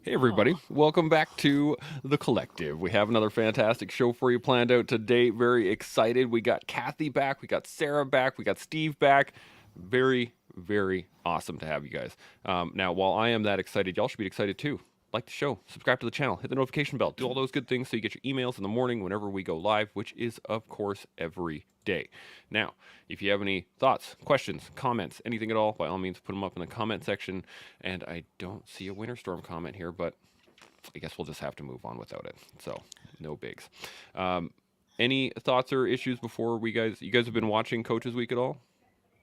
Hey, everybody. Welcome back to The Collective. We have another fantastic show for you planned out today. Very excited. We got Kathy back. We got Sarah back. We got Steve back. Very, very awesome to have you guys. Now, while I am that excited, y'all should be excited too. Like the show, subscribe to the channel, hit the notification bell, do all those good things so you get your emails in the morning whenever we go live, which is, of course, every day. Now, if you have any thoughts, questions, comments, anything at all, by all means, put them up in the comment section. And I don't see a winter storm comment here, but I guess we'll just have to move on without it. So, no bigs. Any thoughts or issues before you guys have been watching Coaches Week at all?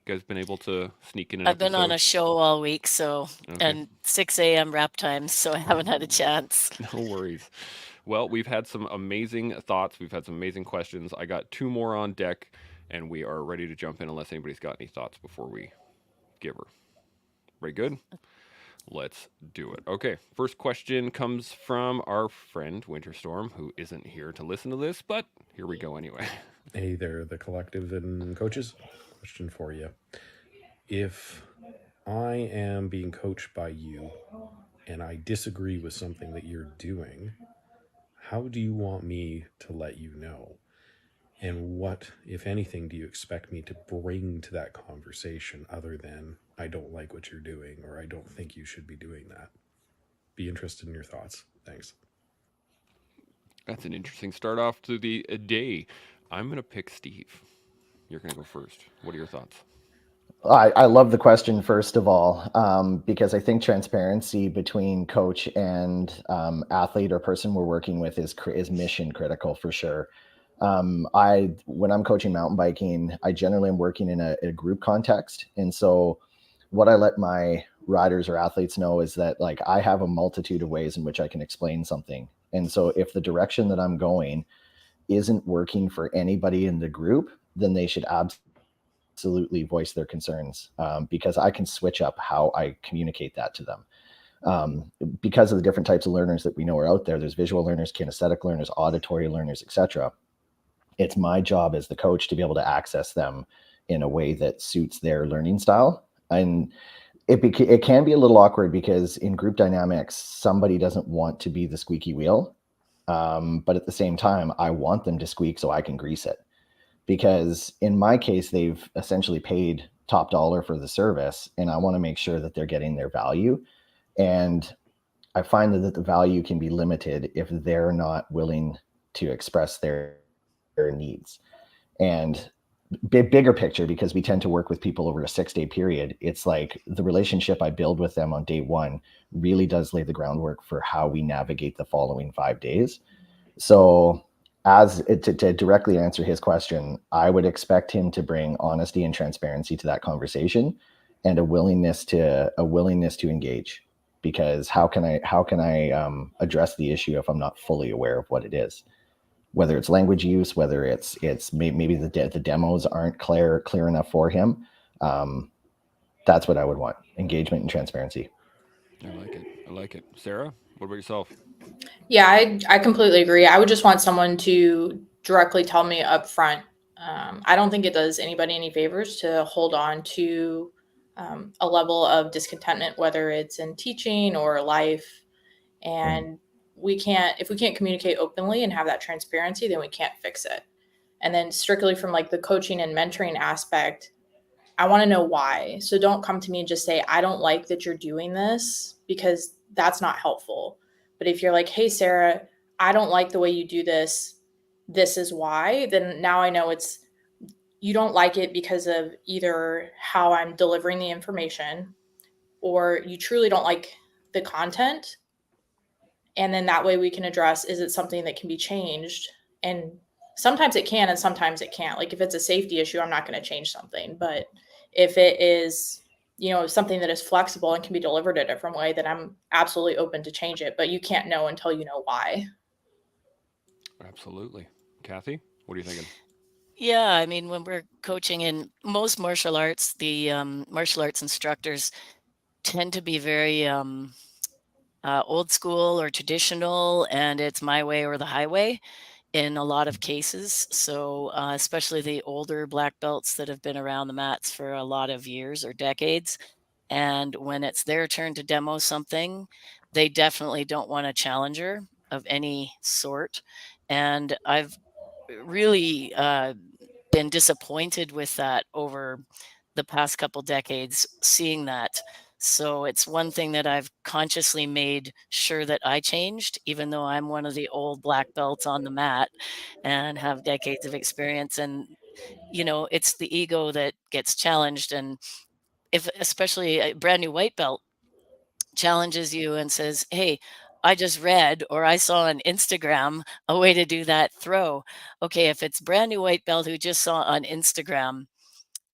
You guys been able to sneak in an I've been on episode? a show all week, so Okay. and 6 a.m. wrap time, so I haven't had a chance. No worries. Well, we've had some amazing thoughts. We've had some amazing questions. I got two more on deck, and we are ready to jump in unless anybody's got any thoughts before we give her. Ready good? Let's do it. Okay, first question comes from our friend Winterstorm, who isn't here to listen to this, but here we go anyway. Hey there, the collective and coaches. Question for you. If I am being coached by you and I disagree with something that you're doing, how do you want me to let you know? And what, if anything, do you expect me to bring to that conversation other than I don't like what you're doing or I don't think you should be doing that? Be interested in your thoughts. Thanks. That's an interesting start off to the day. I'm going to pick Steve. You're going to go first. What are your thoughts? I love the question, first of all, because I think transparency between coach and athlete or person we're working with is mission critical for sure. When I'm coaching mountain biking, I generally am working in a group context, and so what I let my riders or athletes know is that like I have a multitude of ways in which I can explain something, and so if the direction that I'm going isn't working for anybody in the group, then they should absolutely voice their concerns, because I can switch up how I communicate that to them. Because of the different types of learners that we know are out there, there's visual learners, kinesthetic learners, auditory learners, etc. It's my job as the coach to be able to access them in a way that suits their learning style. And it can be a little awkward because in group dynamics, somebody doesn't want to be the squeaky wheel. But at the same time, I want them to squeak so I can grease it, because in my case, they've essentially paid top dollar for the service, and I want to make sure that they're getting their value. And I find that the value can be limited if they're not willing to express their needs. And bigger picture, because we tend to work with people over a 6-day period, it's like the relationship I build with them on day one really does lay the groundwork for how we navigate the following 5 days. So to directly answer his question, I would expect him to bring honesty and transparency to that conversation, and a willingness to engage. Because how can I address the issue if I'm not fully aware of what it is? Whether it's language use, whether it's maybe the demos aren't clear enough for him. That's what I would want: engagement and transparency. I like it. I like it. Sarah, what about yourself? Yeah, I completely agree. I would just want someone to directly tell me up front. I don't think it does anybody any favors to hold on to a level of discontentment, whether it's in teaching or life. And if we can't communicate openly and have that transparency, then we can't fix it. And then strictly from like the coaching and mentoring aspect, I want to know why. So don't come to me and just say, I don't like that you're doing this, because that's not helpful. But if you're like, hey, Sarah, I don't like the way you do this, this is why, then now I know it's you don't like it because of either how I'm delivering the information, or you truly don't like the content. And then that way we can address, is it something that can be changed? And sometimes it can and sometimes it can't. Like if it's a safety issue, I'm not going to change something. But if it is, something that is flexible and can be delivered a different way, then I'm absolutely open to change it. But you can't know until you know why. Absolutely. Kathy, what are you thinking? Yeah, I mean, when we're coaching in most martial arts, the martial arts instructors tend to be very old school or traditional, and it's my way or the highway in a lot of cases. So especially the older black belts that have been around the mats for a lot of years or decades, And when it's their turn to demo something, they definitely don't want a challenger of any sort. And I've really been disappointed with that over the past couple decades, seeing that. So it's one thing that I've consciously made sure that I changed, even though I'm one of the old black belts on the mat and have decades of experience. And, it's the ego that gets challenged. And if especially a brand new white belt challenges you and says, "Hey, I just read or I saw on Instagram a way to do that throw." Okay, if it's brand new white belt who just saw on Instagram,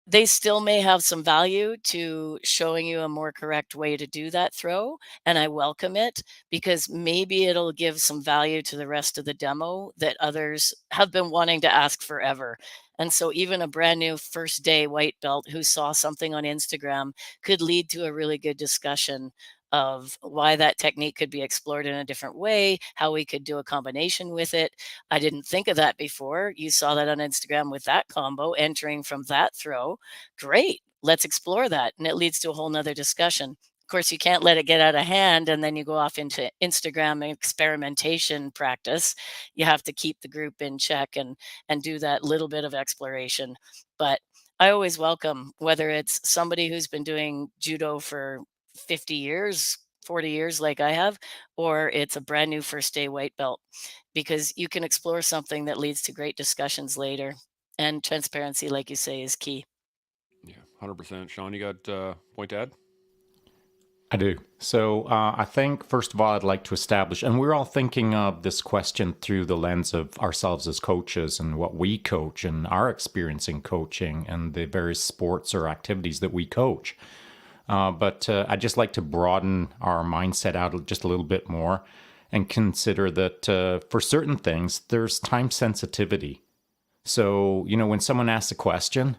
they still may have some value to showing you a more correct way to do that throw, and I welcome it because maybe it'll give some value to the rest of the demo that others have been wanting to ask forever. And so even a brand new first day white belt who saw something on Instagram could lead to a really good discussion of why that technique could be explored in a different way, how we could do a combination with it. I didn't think of that before. You saw that on Instagram with that combo entering from that throw. Great. Let's explore that. And it leads to a whole nother discussion. Of course, you can't let it get out of hand and then you go off into Instagram experimentation practice. You have to keep the group in check and do that little bit of exploration. But I always welcome whether it's somebody who's been doing judo for 50 years, 40 years like I have, or it's a brand new first day white belt, because you can explore something that leads to great discussions later. And transparency, like you say, is key. Yeah, 100%. Shaun, you got a point to add? I do. So I think, first of all, I'd like to establish, and we're all thinking of this question through the lens of ourselves as coaches and what we coach and our experience in coaching and the various sports or activities that we coach. But I'd just like to broaden our mindset out just a little bit more and consider that for certain things, there's time sensitivity. So, when someone asks a question,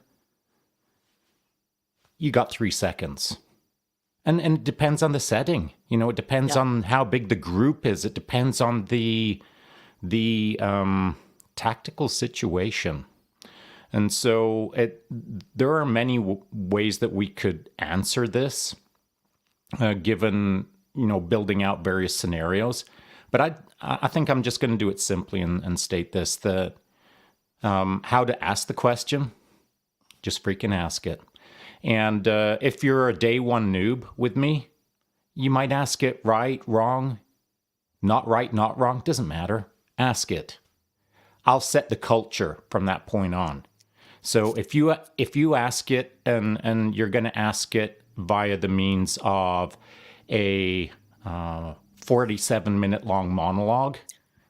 you got 3 seconds. And it depends on the setting. It depends on how big the group is. It depends on the tactical situation. And so there are many ways that we could answer this, given, building out various scenarios. But I think I'm just going to do it simply and state this, that how to ask the question, just freaking ask it. And if you're a day one noob with me, you might ask it right, wrong, not right, not wrong, doesn't matter. Ask it. I'll set the culture from that point on. So if you ask it and you're going to ask it via the means of a 47-minute long monologue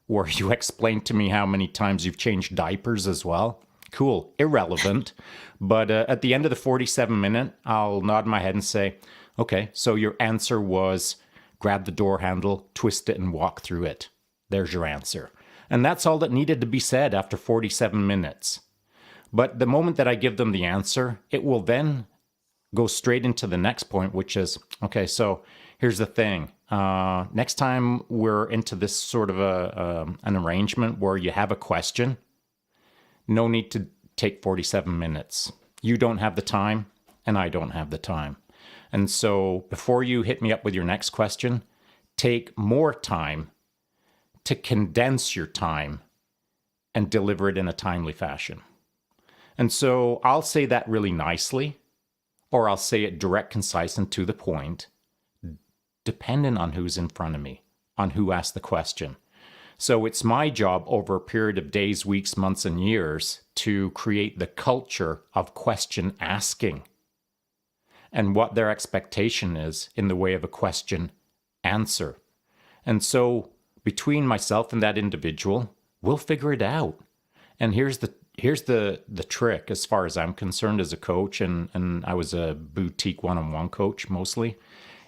where you explain to me how many times you've changed diapers as well, cool, irrelevant. But at the end of the 47-minute, I'll nod my head and say, okay, so your answer was grab the door handle, twist it, and walk through it. There's your answer. And that's all that needed to be said after 47 minutes. But the moment that I give them the answer, it will then go straight into the next point, which is, okay, so here's the thing. Next time we're into this sort of an arrangement where you have a question, no need to take 47 minutes. You don't have the time, and I don't have the time. And so before you hit me up with your next question, take more time to condense your time and deliver it in a timely fashion. And so I'll say that really nicely, or I'll say it direct, concise, and to the point, depending on who's in front of me, on who asked the question. So it's my job over a period of days, weeks, months, and years to create the culture of question asking and what their expectation is in the way of a question answer. And so between myself and that individual, we'll figure it out. And here's the trick as far as I'm concerned as a coach, and I was a boutique one-on-one coach mostly,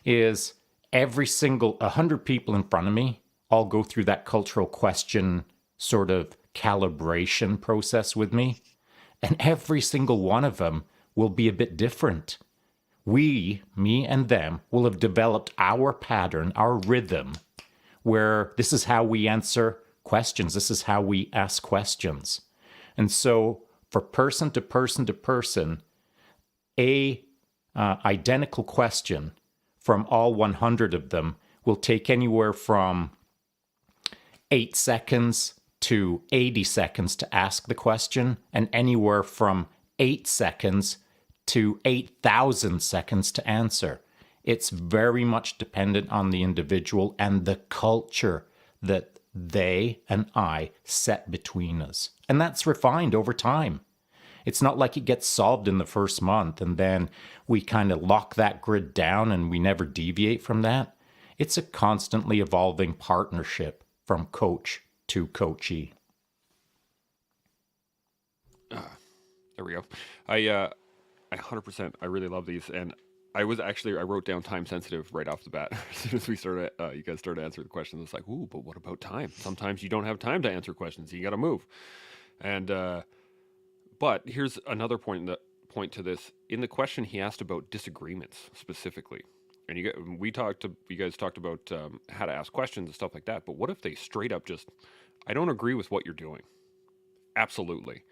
is every single 100 people in front of me all go through that cultural question sort of calibration process with me. And every single one of them will be a bit different. We, me and them, will have developed our pattern, our rhythm, where this is how we answer questions. This is how we ask questions. And so for person to person to person, a identical question from all 100 of them will take anywhere from 8 seconds to 80 seconds to ask the question, and anywhere from 8 seconds to 8,000 seconds to answer. It's very much dependent on the individual and the culture that they and I set between us. And that's refined over time. It's not like it gets solved in the first month and then we kind of lock that grid down and we never deviate from that. It's a constantly evolving partnership from coach to coachee. There we go. I 100%. I really love these, and I wrote down time sensitive right off the bat. As soon as we started, you guys started answering the questions. It's like, ooh, but what about time? Sometimes you don't have time to answer questions. You got to move. And but here's another point to this. In the question, he asked about disagreements specifically, and you guys talked about how to ask questions and stuff like that. But what if they straight up just, I don't agree with what you're doing? Absolutely.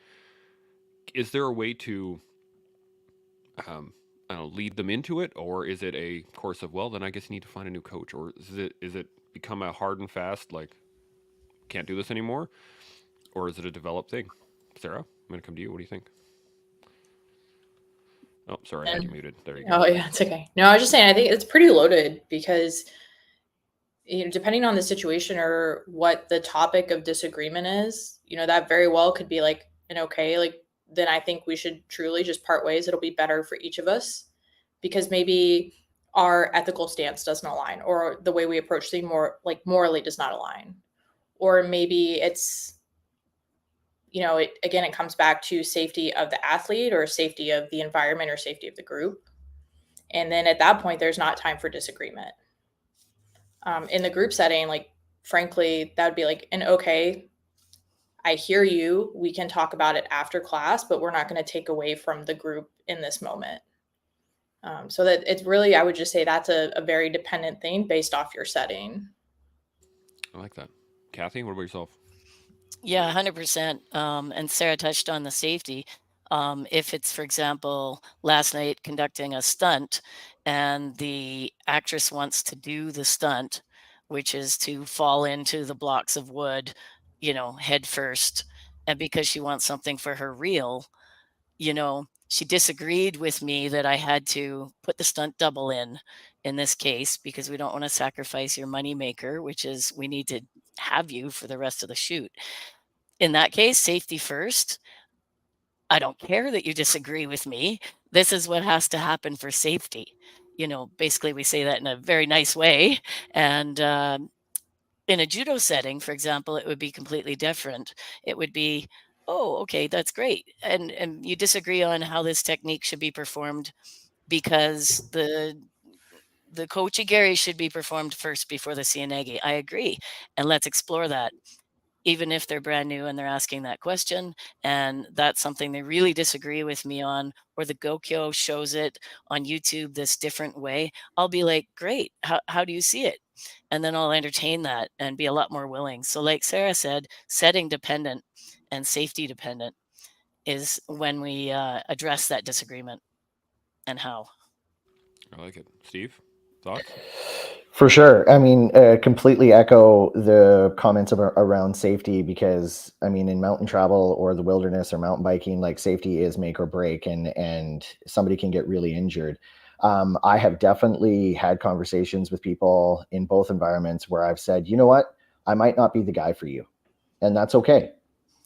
Is there a way to I don't know, lead them into it, or is it a course of, well, then I guess you need to find a new coach, or is it become a hard and fast, like, can't do this anymore, or is it a developed thing? Sarah, I'm going to come to you. What do you think? Oh, sorry, I had you muted. There you go. Oh yeah, it's okay. No, I was just saying, I think it's pretty loaded because, depending on the situation or what the topic of disagreement is, that very well could be like an okay, like, then I think we should truly just part ways. It'll be better for each of us because maybe our ethical stance doesn't align, or the way we approach things morally does not align. Or maybe it's, it comes back to safety of the athlete or safety of the environment or safety of the group. And then at that point, there's not time for disagreement. In the group setting, like, frankly, that would be like an okay, I hear you. We can talk about it after class, but we're not going to take away from the group in this moment. So that it's really, I would just say that's a very dependent thing based off your setting. I like that. Kathy, what about yourself? Yeah, 100%. And Sarah touched on the safety. If it's, for example, last night conducting a stunt and the actress wants to do the stunt, which is to fall into the blocks of wood, head first, and because she wants something for her reel, she disagreed with me that I had to put the stunt double in this case, because we don't want to sacrifice your moneymaker, which is we need to have you for the rest of the shoot. In that case, safety first. I don't care that you disagree with me. This is what has to happen for safety. Basically, we say that in a very nice way. And in a judo setting, for example, it would be completely different. It would be, oh, okay, that's great. And you disagree on how this technique should be performed because the kochi-gari should be performed first before the seoinage. I agree. And let's explore that. Even if they're brand new and they're asking that question, and that's something they really disagree with me on, or the Gokyo shows it on YouTube this different way, I'll be like, great, how do you see it? And then I'll entertain that and be a lot more willing. So like Sarah said, setting dependent and safety dependent is when we address that disagreement and how. I like it. Steve, thoughts? For sure. I mean, completely echo the comments around safety, because I mean, in mountain travel or the wilderness or mountain biking, like, safety is make or break, and somebody can get really injured. I have definitely had conversations with people in both environments where I've said, you know what, I might not be the guy for you. And that's okay.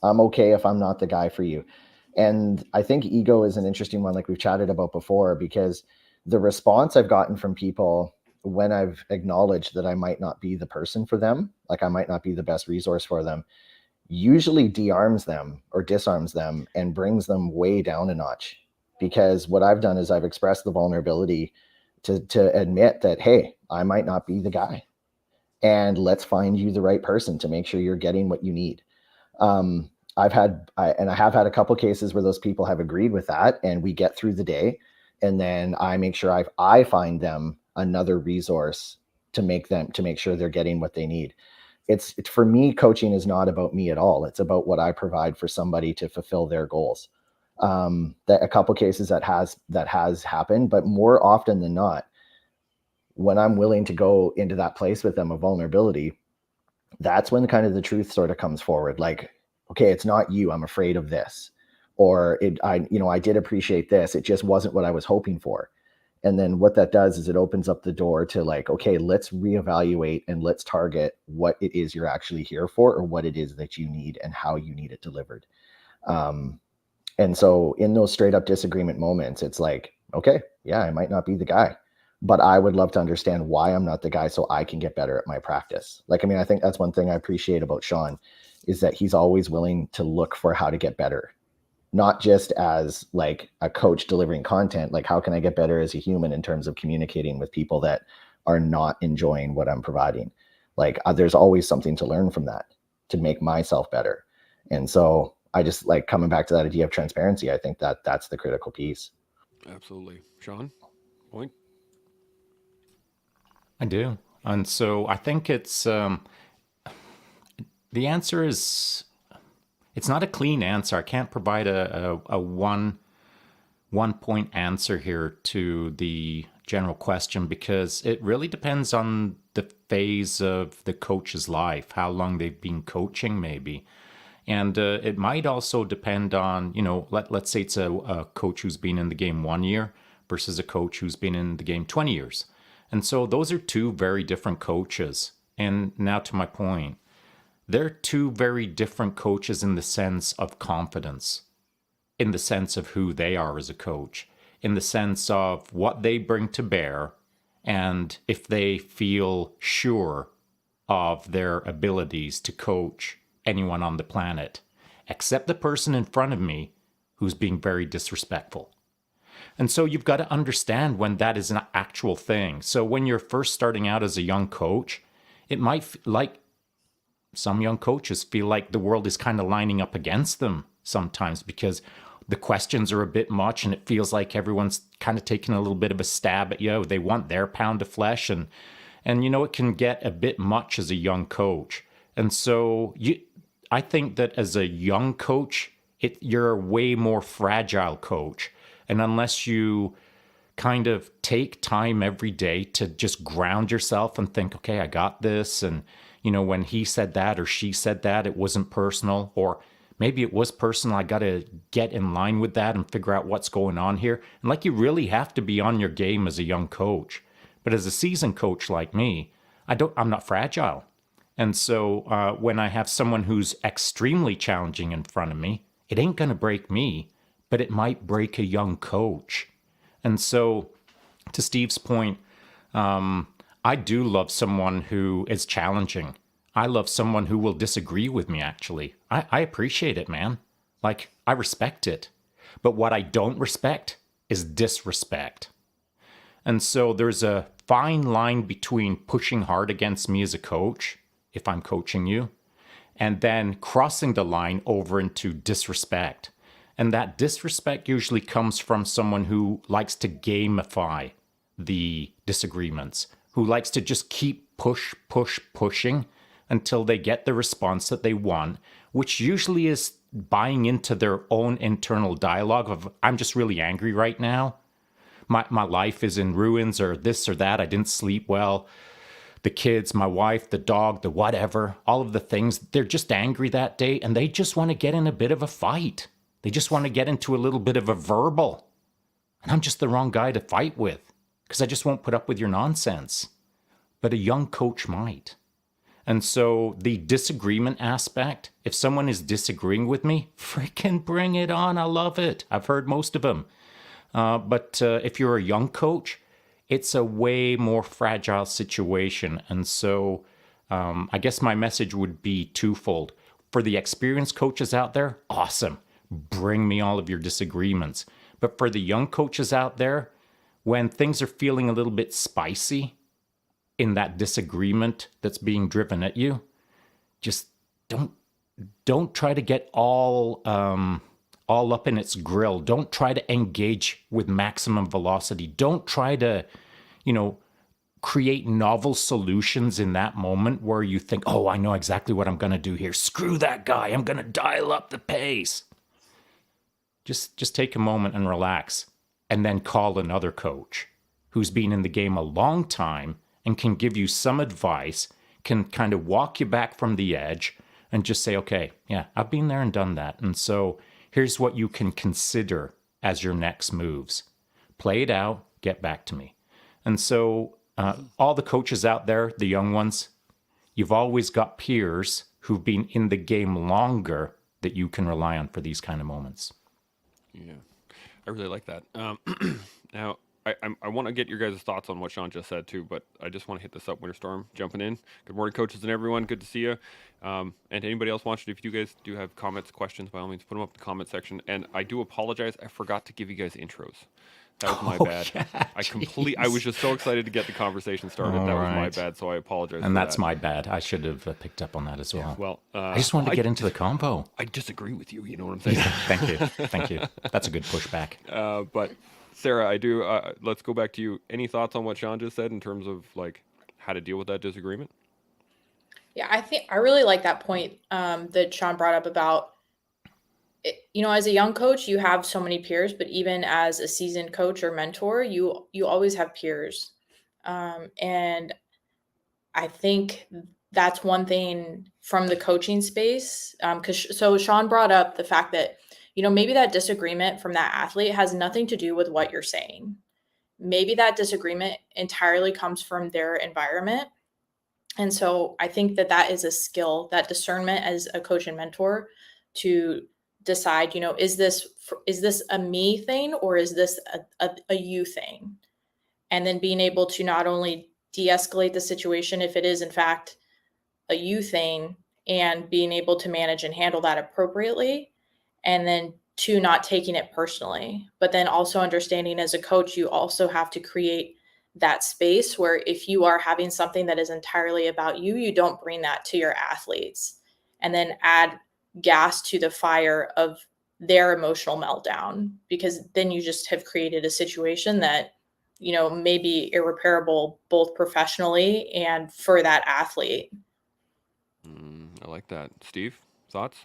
I'm okay if I'm not the guy for you. And I think ego is an interesting one, like we've chatted about before, because the response I've gotten from people when I've acknowledged that I might not be the person for them, like I might not be the best resource for them, usually de-arms them or disarms them and brings them way down a notch. Because what I've done is I've expressed the vulnerability to admit that, hey, I might not be the guy, and let's find you the right person to make sure you're getting what you need. I have had a couple cases where those people have agreed with that, and we get through the day, and then I make sure I find them another resource to make sure they're getting what they need. It's for me, coaching is not about me at all. It's about what I provide for somebody to fulfill their goals. That a couple cases that has happened, but more often than not, when I'm willing to go into that place with them of vulnerability, that's when kind of the truth sort of comes forward. Like, okay, it's not you. I'm afraid of this, or I did appreciate this. It just wasn't what I was hoping for. And then what that does is it opens up the door to like, okay, let's reevaluate and let's target what it is you're actually here for, or what it is that you need and how you need it delivered. And so in those straight up disagreement moments, it's like, okay, yeah, I might not be the guy, but I would love to understand why I'm not the guy so I can get better at my practice. Like, I mean, I think that's one thing I appreciate about Shaun, is that he's always willing to look for how to get better. Not just as like a coach delivering content, like how can I get better as a human in terms of communicating with people that are not enjoying what I'm providing? Like there's always something to learn from that to make myself better. And so I just like coming back to that idea of transparency. I think that that's the critical piece. Absolutely. Shaun, point? I do. And so I think it's the answer is, it's not a clean answer. I can't provide a one point answer here to the general question, because it really depends on the phase of the coach's life, how long they've been coaching maybe. And it might also depend on, let's say it's a coach who's been in the game 1 year versus a coach who's been in the game 20 years. And so those are two very different coaches. And now to my point, they're two very different coaches in the sense of confidence, in the sense of who they are as a coach, in the sense of what they bring to bear, and if they feel sure of their abilities to coach anyone on the planet, except the person in front of me who's being very disrespectful. And so you've got to understand when that is an actual thing. So when you're first starting out as a young coach, it might like some young coaches feel like the world is kind of lining up against them sometimes, because the questions are a bit much and it feels like everyone's kind of taking a little bit of a stab at you. They want their pound of flesh, and it can get a bit much as a young coach. And so I think that as a young coach, you're a way more fragile coach. And unless you kind of take time every day to just ground yourself and think, okay, I got this. And, when he said that or she said that, it wasn't personal, or maybe it was personal. I got to get in line with that and figure out what's going on here. And like, you really have to be on your game as a young coach. But as a seasoned coach like me, I'm not fragile. And so when I have someone who's extremely challenging in front of me, it ain't going to break me, but it might break a young coach. And so to Steve's point, I do love someone who is challenging. I love someone who will disagree with me, actually. I appreciate it, man. Like, I respect it. But what I don't respect is disrespect. And so there's a fine line between pushing hard against me as a coach, if I'm coaching you, and then crossing the line over into disrespect. And that disrespect usually comes from someone who likes to gamify the disagreements, who likes to just keep pushing until they get the response that they want, which usually is buying into their own internal dialogue of, I'm just really angry right now. My life is in ruins, or this or that. I didn't sleep well. The kids, my wife, the dog, the whatever, all of the things, they're just angry that day, and they just want to get in a bit of a fight. They just want to get into a little bit of a verbal. And I'm just the wrong guy to fight with, because I just won't put up with your nonsense. But a young coach might. And so the disagreement aspect, if someone is disagreeing with me, freaking bring it on. I love it. I've heard most of them. But if you're a young coach, it's a way more fragile situation. And so I guess my message would be twofold. For the experienced coaches out there, awesome. Bring me all of your disagreements. But for the young coaches out there, when things are feeling a little bit spicy in that disagreement that's being driven at you, just don't try to get all up in its grill. Don't try to engage with maximum velocity. Don't try to, create novel solutions in that moment where you think, oh, I know exactly what I'm going to do here. Screw that guy. I'm going to dial up the pace. just take a moment and relax, and then call another coach who's been in the game a long time and can give you some advice, can kind of walk you back from the edge and just say, okay, yeah, I've been there and done that. And so here's what you can consider as your next moves. Play it out, get back to me. And so all the coaches out there, the young ones, you've always got peers who've been in the game longer that you can rely on for these kind of moments. Yeah, I really like that. Now, I want to get your guys' thoughts on what Shaun just said too, but I just want to hit this up, Winterstorm, jumping in. Good morning, coaches and everyone. Good to see you. And anybody else watching, if you guys do have comments, questions, by all means, put them up in the comment section. And I do apologize. I forgot to give you guys intros. That was my bad. Yeah, I was just so excited to get the conversation started. That was my bad, so I apologize. And that's that. my bad. I should have picked up on that as well. Well, I just wanted to get into the convo. I disagree with you. You know what I'm saying? Thank you. That's a good pushback. But Sarah, I do. Let's go back to you. Any thoughts on what Shaun just said in terms of like how to deal with that disagreement? Yeah, I really like that point that Shaun brought up about, as a young coach, you have so many peers, but even as a seasoned coach or mentor, you always have peers. And I think that's one thing from the coaching space. So Shaun brought up the fact that, maybe that disagreement from that athlete has nothing to do with what you're saying. Maybe that disagreement entirely comes from their environment. And so I think that is a skill, that discernment as a coach and mentor, to decide, is this a me thing or is this a you thing? And then being able to not only de-escalate the situation if it is in fact a you thing, and being able to manage and handle that appropriately, and then to not taking it personally, but then also understanding as a coach, you also have to create that space where if you are having something that is entirely about you, you don't bring that to your athletes and then add gas to the fire of their emotional meltdown, because then you just have created a situation that, may be irreparable both professionally and for that athlete. I like that. Steve, thoughts?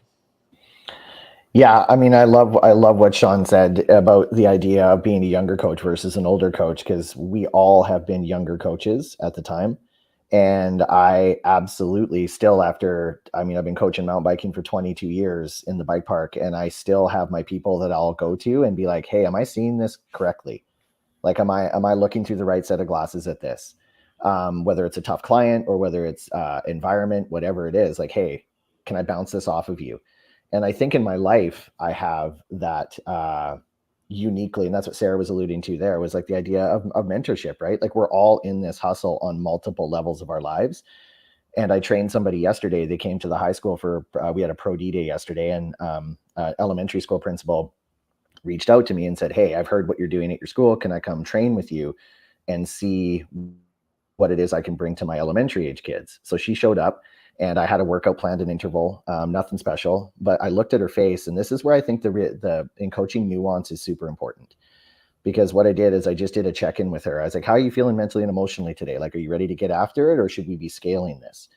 Yeah, I mean, I love what Shaun said about the idea of being a younger coach versus an older coach, because we all have been younger coaches at the time. And I absolutely still, I've been coaching mountain biking for 22 years in the bike park, and I still have my people that I'll go to and be like, hey, am I seeing this correctly? Like, am I looking through the right set of glasses at this? Whether it's a tough client or whether it's environment, whatever it is, like, hey, can I bounce this off of you? And I think in my life, I have that uniquely, and that's what Sarah was alluding to there, was like the idea of mentorship, right? Like, we're all in this hustle on multiple levels of our lives. And I trained somebody yesterday. They came to the high school for, we had a Pro D day yesterday, and elementary school principal reached out to me and said, hey, I've heard what you're doing at your school. Can I come train with you and see what it is I can bring to my elementary age kids? So she showed up, and I had a workout planned, an interval, nothing special, but I looked at her face, and this is where I think the in coaching nuance is super important, because what I did is I just did a check-in with her. I was like, how are you feeling mentally and emotionally today? Like, are you ready to get after it, or should we be scaling this?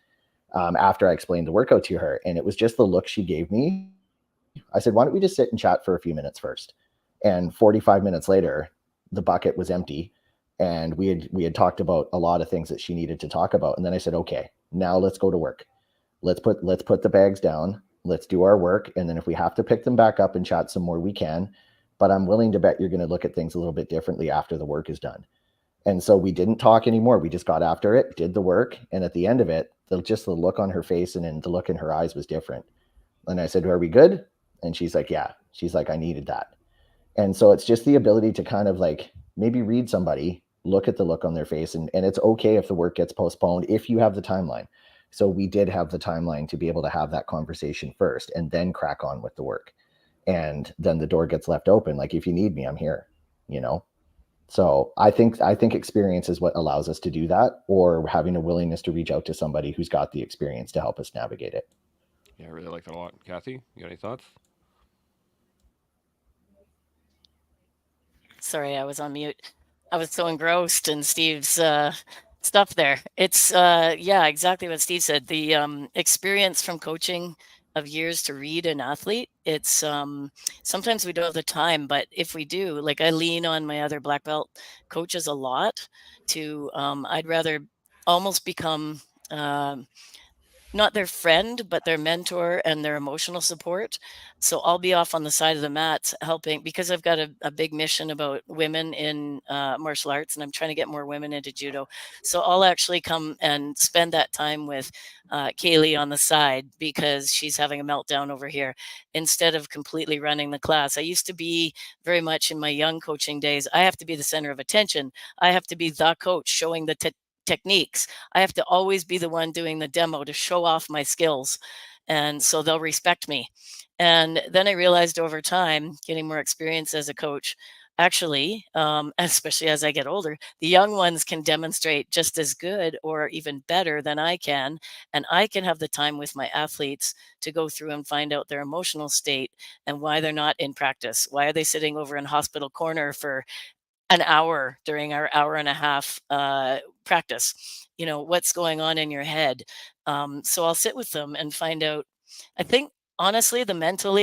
After I explained the workout to her, and it was just the look she gave me. I said, why don't we just sit and chat for a few minutes first? And 45 minutes later, the bucket was empty, and we had talked about a lot of things that she needed to talk about. And then I said, okay, now let's go to work. Let's put the bags down. Let's do our work. And then if we have to pick them back up and chat some more, we can. But I'm willing to bet you're going to look at things a little bit differently after the work is done. And so we didn't talk anymore. We just got after it, did the work. And at the end of it, the look on her face and then the look in her eyes was different. And I said, are we good? And she's like, yeah. She's like, I needed that. And so it's just the ability to kind of like maybe read somebody, look at the look on their face, and it's okay if the work gets postponed if you have the timeline. So we did have the timeline to be able to have that conversation first and then crack on with the work. And then the door gets left open. Like, if you need me, I'm here, So I think experience is what allows us to do that, or having a willingness to reach out to somebody who's got the experience to help us navigate it. Yeah, I really like that a lot. Kathy, you got any thoughts? Sorry, I was on mute. I was so engrossed in Steve's stuff there. It's exactly what Steve said. The experience from coaching of years to read an athlete. It's sometimes we don't have the time, but if we do, like I lean on my other black belt coaches a lot to, I'd rather almost become, not their friend, but their mentor and their emotional support. So I'll be off on the side of the mat helping, because I've got a big mission about women in martial arts, and I'm trying to get more women into judo. So I'll actually come and spend that time with Kaylee on the side because she's having a meltdown over here, instead of completely running the class. I used to be very much in my young coaching days, I have to be the center of attention. I have to be the coach showing the techniques. I have to always be the one doing the demo to show off my skills. And so they'll respect me. And then I realized over time, getting more experience as a coach, actually, especially as I get older, the young ones can demonstrate just as good or even better than I can. And I can have the time with my athletes to go through and find out their emotional state and why they're not in practice. Why are they sitting over in hospital corner for an hour during our hour and a half practice? What's going on in your head? So I'll sit with them and find out. I think honestly, the mental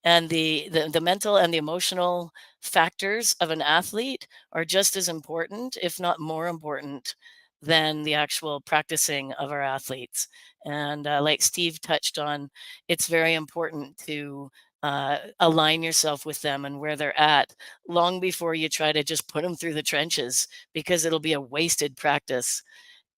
and the emotional factors of an athlete are just as important, if not more important, than the actual practicing of our athletes. And like Steve touched on, it's very important to align yourself with them and where they're at long before you try to just put them through the trenches, because it'll be a wasted practice.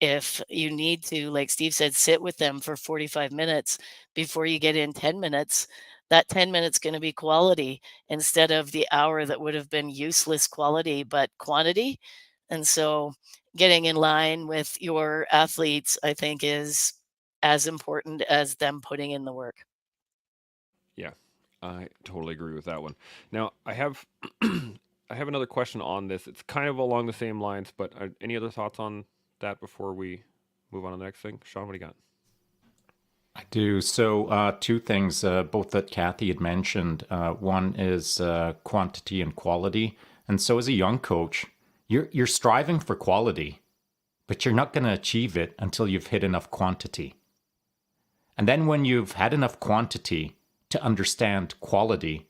If you need to, like Steve said, sit with them for 45 minutes before you get in 10 minutes, that 10 minutes going to be quality instead of the hour that would have been useless quality, but quantity. And so getting in line with your athletes, I think, is as important as them putting in the work. Yeah, I totally agree with that one. Now, I have I have another question on this. It's kind of along the same lines, but any other thoughts on that before we move on to the next thing? Shaun, what do you got? I do. So, two things, both that Kathy had mentioned. One is quantity and quality. And so, as a young coach, you're striving for quality, but you're not going to achieve it until you've hit enough quantity. And then, when you've had enough quantity to understand quality,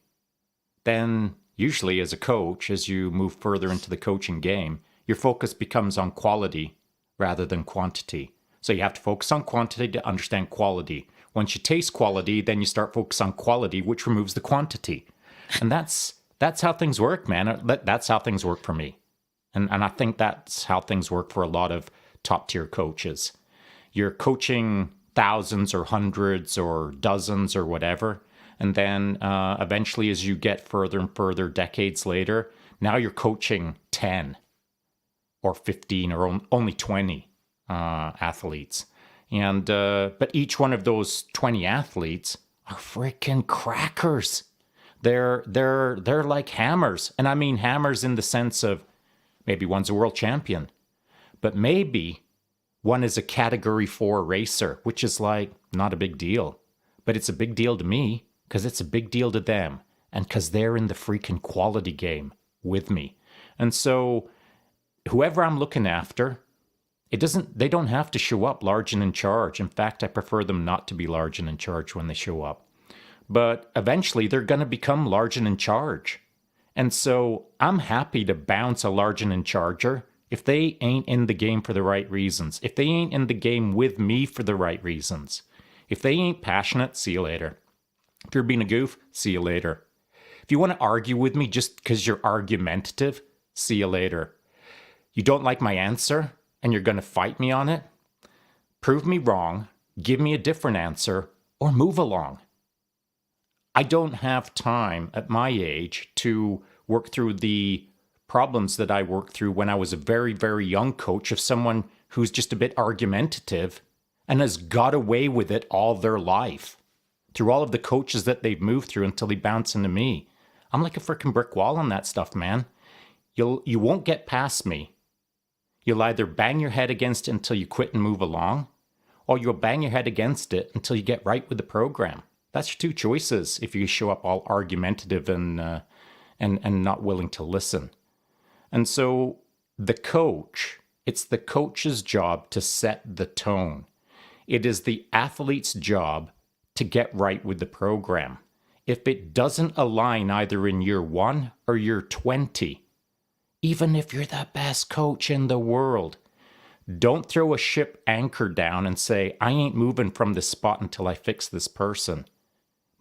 then usually, as a coach, as you move further into the coaching game, your focus becomes on quality rather than quantity. So you have to focus on quantity to understand quality. Once you taste quality, then you start focus on quality, which removes the quantity. And that's how things work, man. That's how things work for me. And I think that's how things work for a lot of top-tier coaches. You're coaching thousands or hundreds or dozens or whatever. And then eventually, as you get further and further, decades later, now you're coaching 10 or 15 or only 20 athletes. And but each one of those 20 athletes are freaking crackers. They're like hammers. And I mean hammers in the sense of maybe one's a world champion, but maybe one is a category 4 racer, which is like not a big deal. But it's a big deal to me because it's a big deal to them and because they're in the freaking quality game with me. And so whoever I'm looking after, they don't have to show up large and in charge. In fact, I prefer them not to be large and in charge when they show up. But eventually they're going to become large and in charge. And so I'm happy to bounce a large and in charger if they ain't in the game for the right reasons. If they ain't in the game with me for the right reasons. If they ain't passionate, see you later. If you're being a goof, see you later. If you want to argue with me just because you're argumentative, see you later. You don't like my answer and you're going to fight me on it? Prove me wrong, give me a different answer, or move along. I don't have time at my age to work through the problems that I worked through when I was a very, very young coach of someone who's just a bit argumentative and has got away with it all their life. Through all of the coaches that they've moved through until they bounce into me. I'm like a freaking brick wall on that stuff, man. You won't get past me. You'll either bang your head against it until you quit and move along, or you'll bang your head against it until you get right with the program. That's your two choices if you show up all argumentative and not willing to listen. And so it's the coach's job to set the tone. It is the athlete's job to get right with the program. If it doesn't align either in year 1 or year 20, even if you're the best coach in the world, don't throw a ship anchor down and say, I ain't moving from this spot until I fix this person.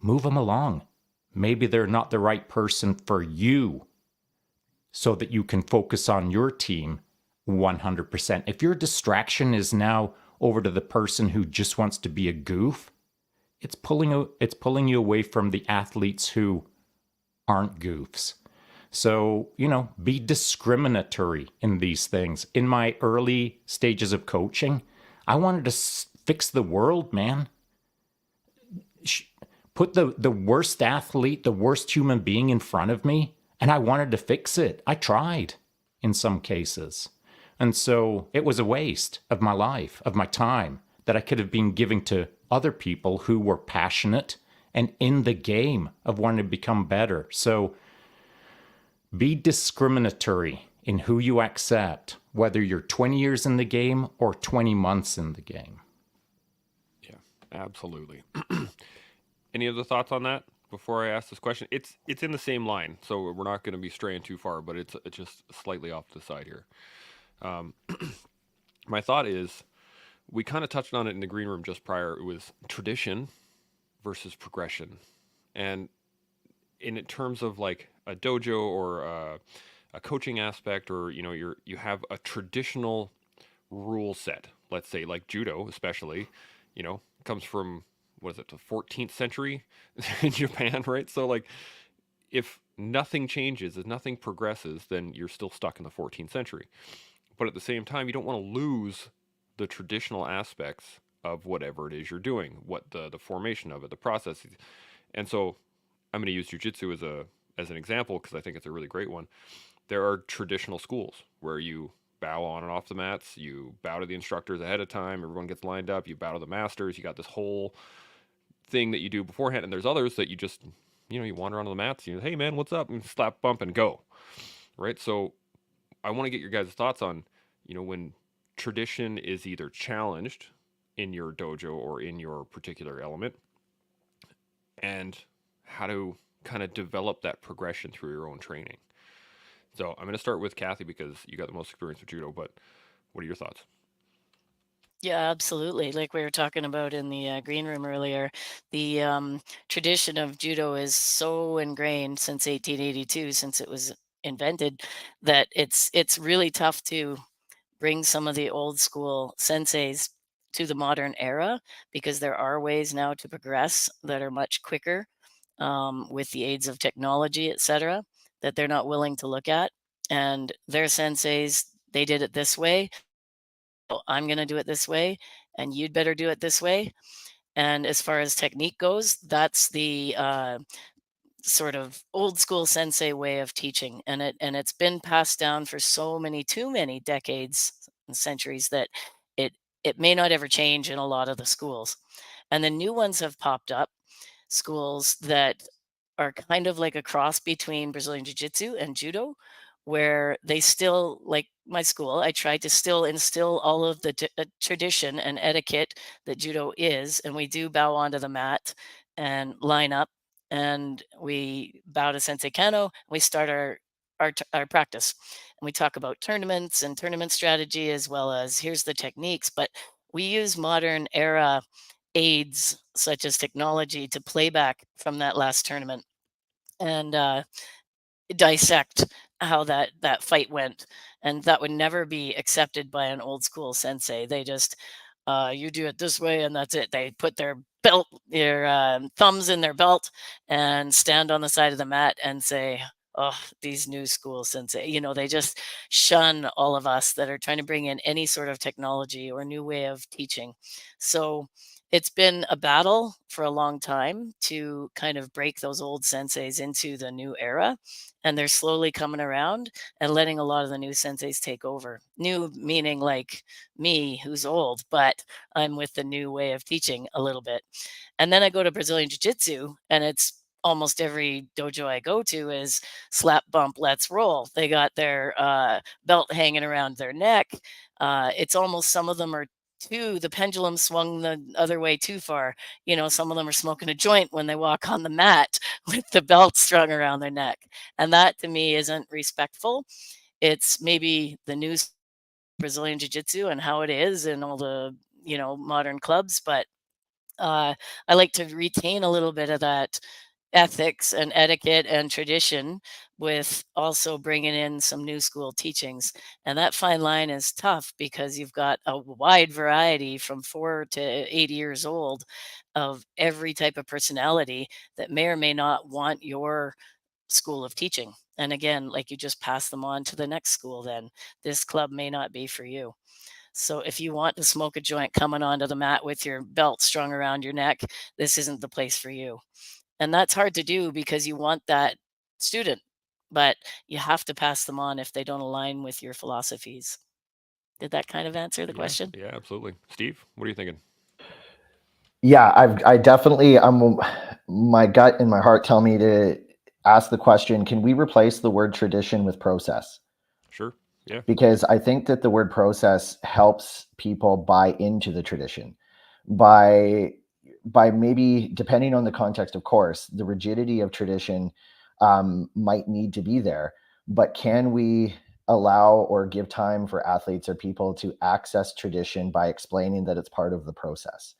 Move them along. Maybe they're not the right person for you, so that you can focus on your team 100%. If your distraction is now over to the person who just wants to be a goof, it's pulling you away from the athletes who aren't goofs. So, be discriminatory in these things. In my early stages of coaching, I wanted to fix the world, man. Put the worst athlete, the worst human being in front of me, and I wanted to fix it. I tried in some cases. And so it was a waste of my life, of my time, that I could have been giving to other people who were passionate and in the game of wanting to become better. So be discriminatory in who you accept, whether you're 20 years in the game or 20 months in the game. Yeah, absolutely. Any other thoughts on that before I ask this question? It's in the same line, so we're not going to be straying too far, but it's just slightly off to the side here. My thought is, we kind of touched on it in the green room just prior. It was tradition versus progression. And in terms of like a dojo or a coaching aspect, or you have a traditional rule set, let's say like judo especially, comes from, what is it, the 14th century in Japan, right? So like, if nothing changes, if nothing progresses, then you're still stuck in the 14th century. But at the same time, you don't want to lose the traditional aspects of whatever it is you're doing, what the formation of it, the processes. And so I'm going to use jiu-jitsu as an example, because I think it's a really great one. There are traditional schools where you bow on and off the mats, you bow to the instructors ahead of time, everyone gets lined up, you bow to the masters, you got this whole thing that you do beforehand. And there's others that you just, you wander onto the mats, hey man, what's up, and slap, bump, and go, right? So I want to get your guys' thoughts on, when tradition is either challenged in your dojo or in your particular element, and how to kind of develop that progression through your own training. So I'm going to start with Kathy, because you got the most experience with judo, but what are your thoughts? Yeah, absolutely. Like we were talking about in the green room earlier, the tradition of judo is so ingrained since 1882, since it was invented, that it's really tough to bring some of the old school senseis to the modern era, because there are ways now to progress that are much quicker, with the aids of technology, etc., that they're not willing to look at. And their senseis, they did it this way. So I'm going to do it this way, and you'd better do it this way. And as far as technique goes, that's the sort of old school sensei way of teaching, and it's been passed down for too many decades and centuries that it may not ever change in a lot of the schools. And the new ones have popped up, schools that are kind of like a cross between Brazilian Jiu-Jitsu and Judo, where they still, like my school, I tried to still instill all of the tradition and etiquette that Judo is. And we do bow onto the mat and line up, and we bow to Sensei Kano. We start our practice, and we talk about tournaments and tournament strategy, as well as here's the techniques. But we use modern era aids such as technology to play back from that last tournament and dissect how that fight went. And that would never be accepted by an old school sensei. They just you do it this way and that's it. They put their thumbs in their belt and stand on the side of the mat and say, oh, these new school sensei, they just shun all of us that are trying to bring in any sort of technology or new way of teaching. So it's been a battle for a long time to kind of break those old senseis into the new era. And they're slowly coming around and letting a lot of the new senseis take over. New meaning like me, who's old, but I'm with the new way of teaching a little bit. And then I go to Brazilian Jiu-Jitsu, and it's almost every dojo I go to is slap, bump, let's roll. They got their belt hanging around their neck. It's almost, some of them are Two, the pendulum swung the other way too far. Some of them are smoking a joint when they walk on the mat with the belt strung around their neck. And that to me isn't respectful. It's maybe the new Brazilian Jiu-Jitsu and how it is in all the, modern clubs. But I like to retain a little bit of that ethics and etiquette and tradition with also bringing in some new school teachings. And that fine line is tough because you've got a wide variety from 4 to 80 years old of every type of personality that may or may not want your school of teaching. And again, like you just pass them on to the next school, then this club may not be for you. So if you want to smoke a joint coming onto the mat with your belt strung around your neck, this isn't the place for you. And that's hard to do because you want that student, but you have to pass them on if they don't align with your philosophies. Did that kind of answer the question? Yeah, absolutely. Steve, what are you thinking? Yeah, I definitely, my gut and my heart tell me to ask the question, can we replace the word tradition with process? Sure. Yeah. Because I think that the word process helps people buy into the tradition by maybe, depending on the context, of course, the rigidity of tradition might need to be there, but can we allow or give time for athletes or people to access tradition by explaining that it's part of the process?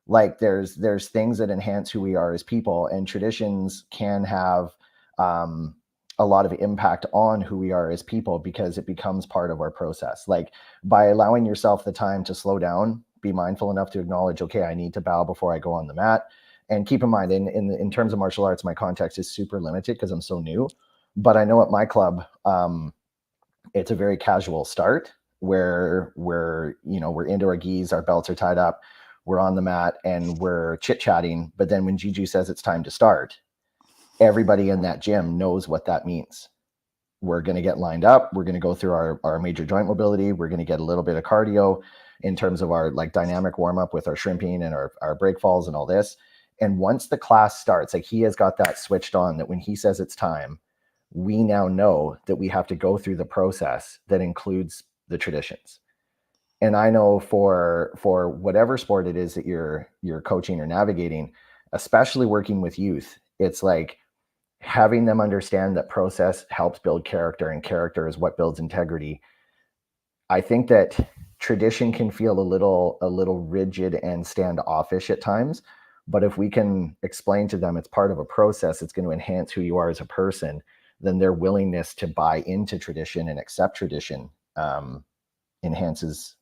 Like there's things that enhance who we are as people, and traditions can have a lot of impact on who we are as people because it becomes part of our process. Like by allowing yourself the time to slow down, be mindful enough to acknowledge, okay, I need to bow before I go on the mat. And keep in mind, in terms of martial arts, my context is super limited because I'm so new. But I know at my club, it's a very casual start where we're into our gis, our belts are tied up, we're on the mat and we're chit-chatting. But then when Juju says it's time to start, everybody in that gym knows what that means. We're going to get lined up. We're going to go through our major joint mobility. We're going to get a little bit of cardio in terms of our like dynamic warm up with our shrimping and our break falls and all this. And once the class starts, like he has got that switched on that when he says it's time, we now know that we have to go through the process that includes the traditions. And I know for whatever sport it is that you're coaching or navigating, especially working with youth, it's like having them understand that process helps build character, and character is what builds integrity. I think that tradition can feel a little rigid and standoffish at times, but if we can explain to them it's part of a process, it's going to enhance who you are as a person, then their willingness to buy into tradition and accept tradition enhances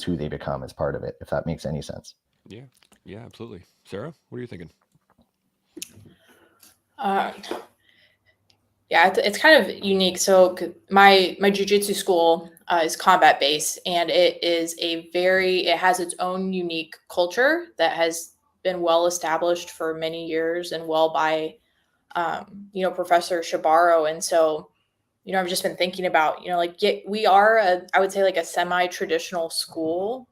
who they become as part of it, if that makes any sense. Yeah, absolutely. Sarah, what are you thinking? Yeah, it's kind of unique. So my jiu-jitsu school is combat based, and it has its own unique culture that has been well established for many years and well by Professor Shabaro. And so I've just been thinking about we are I would say like a semi-traditional school,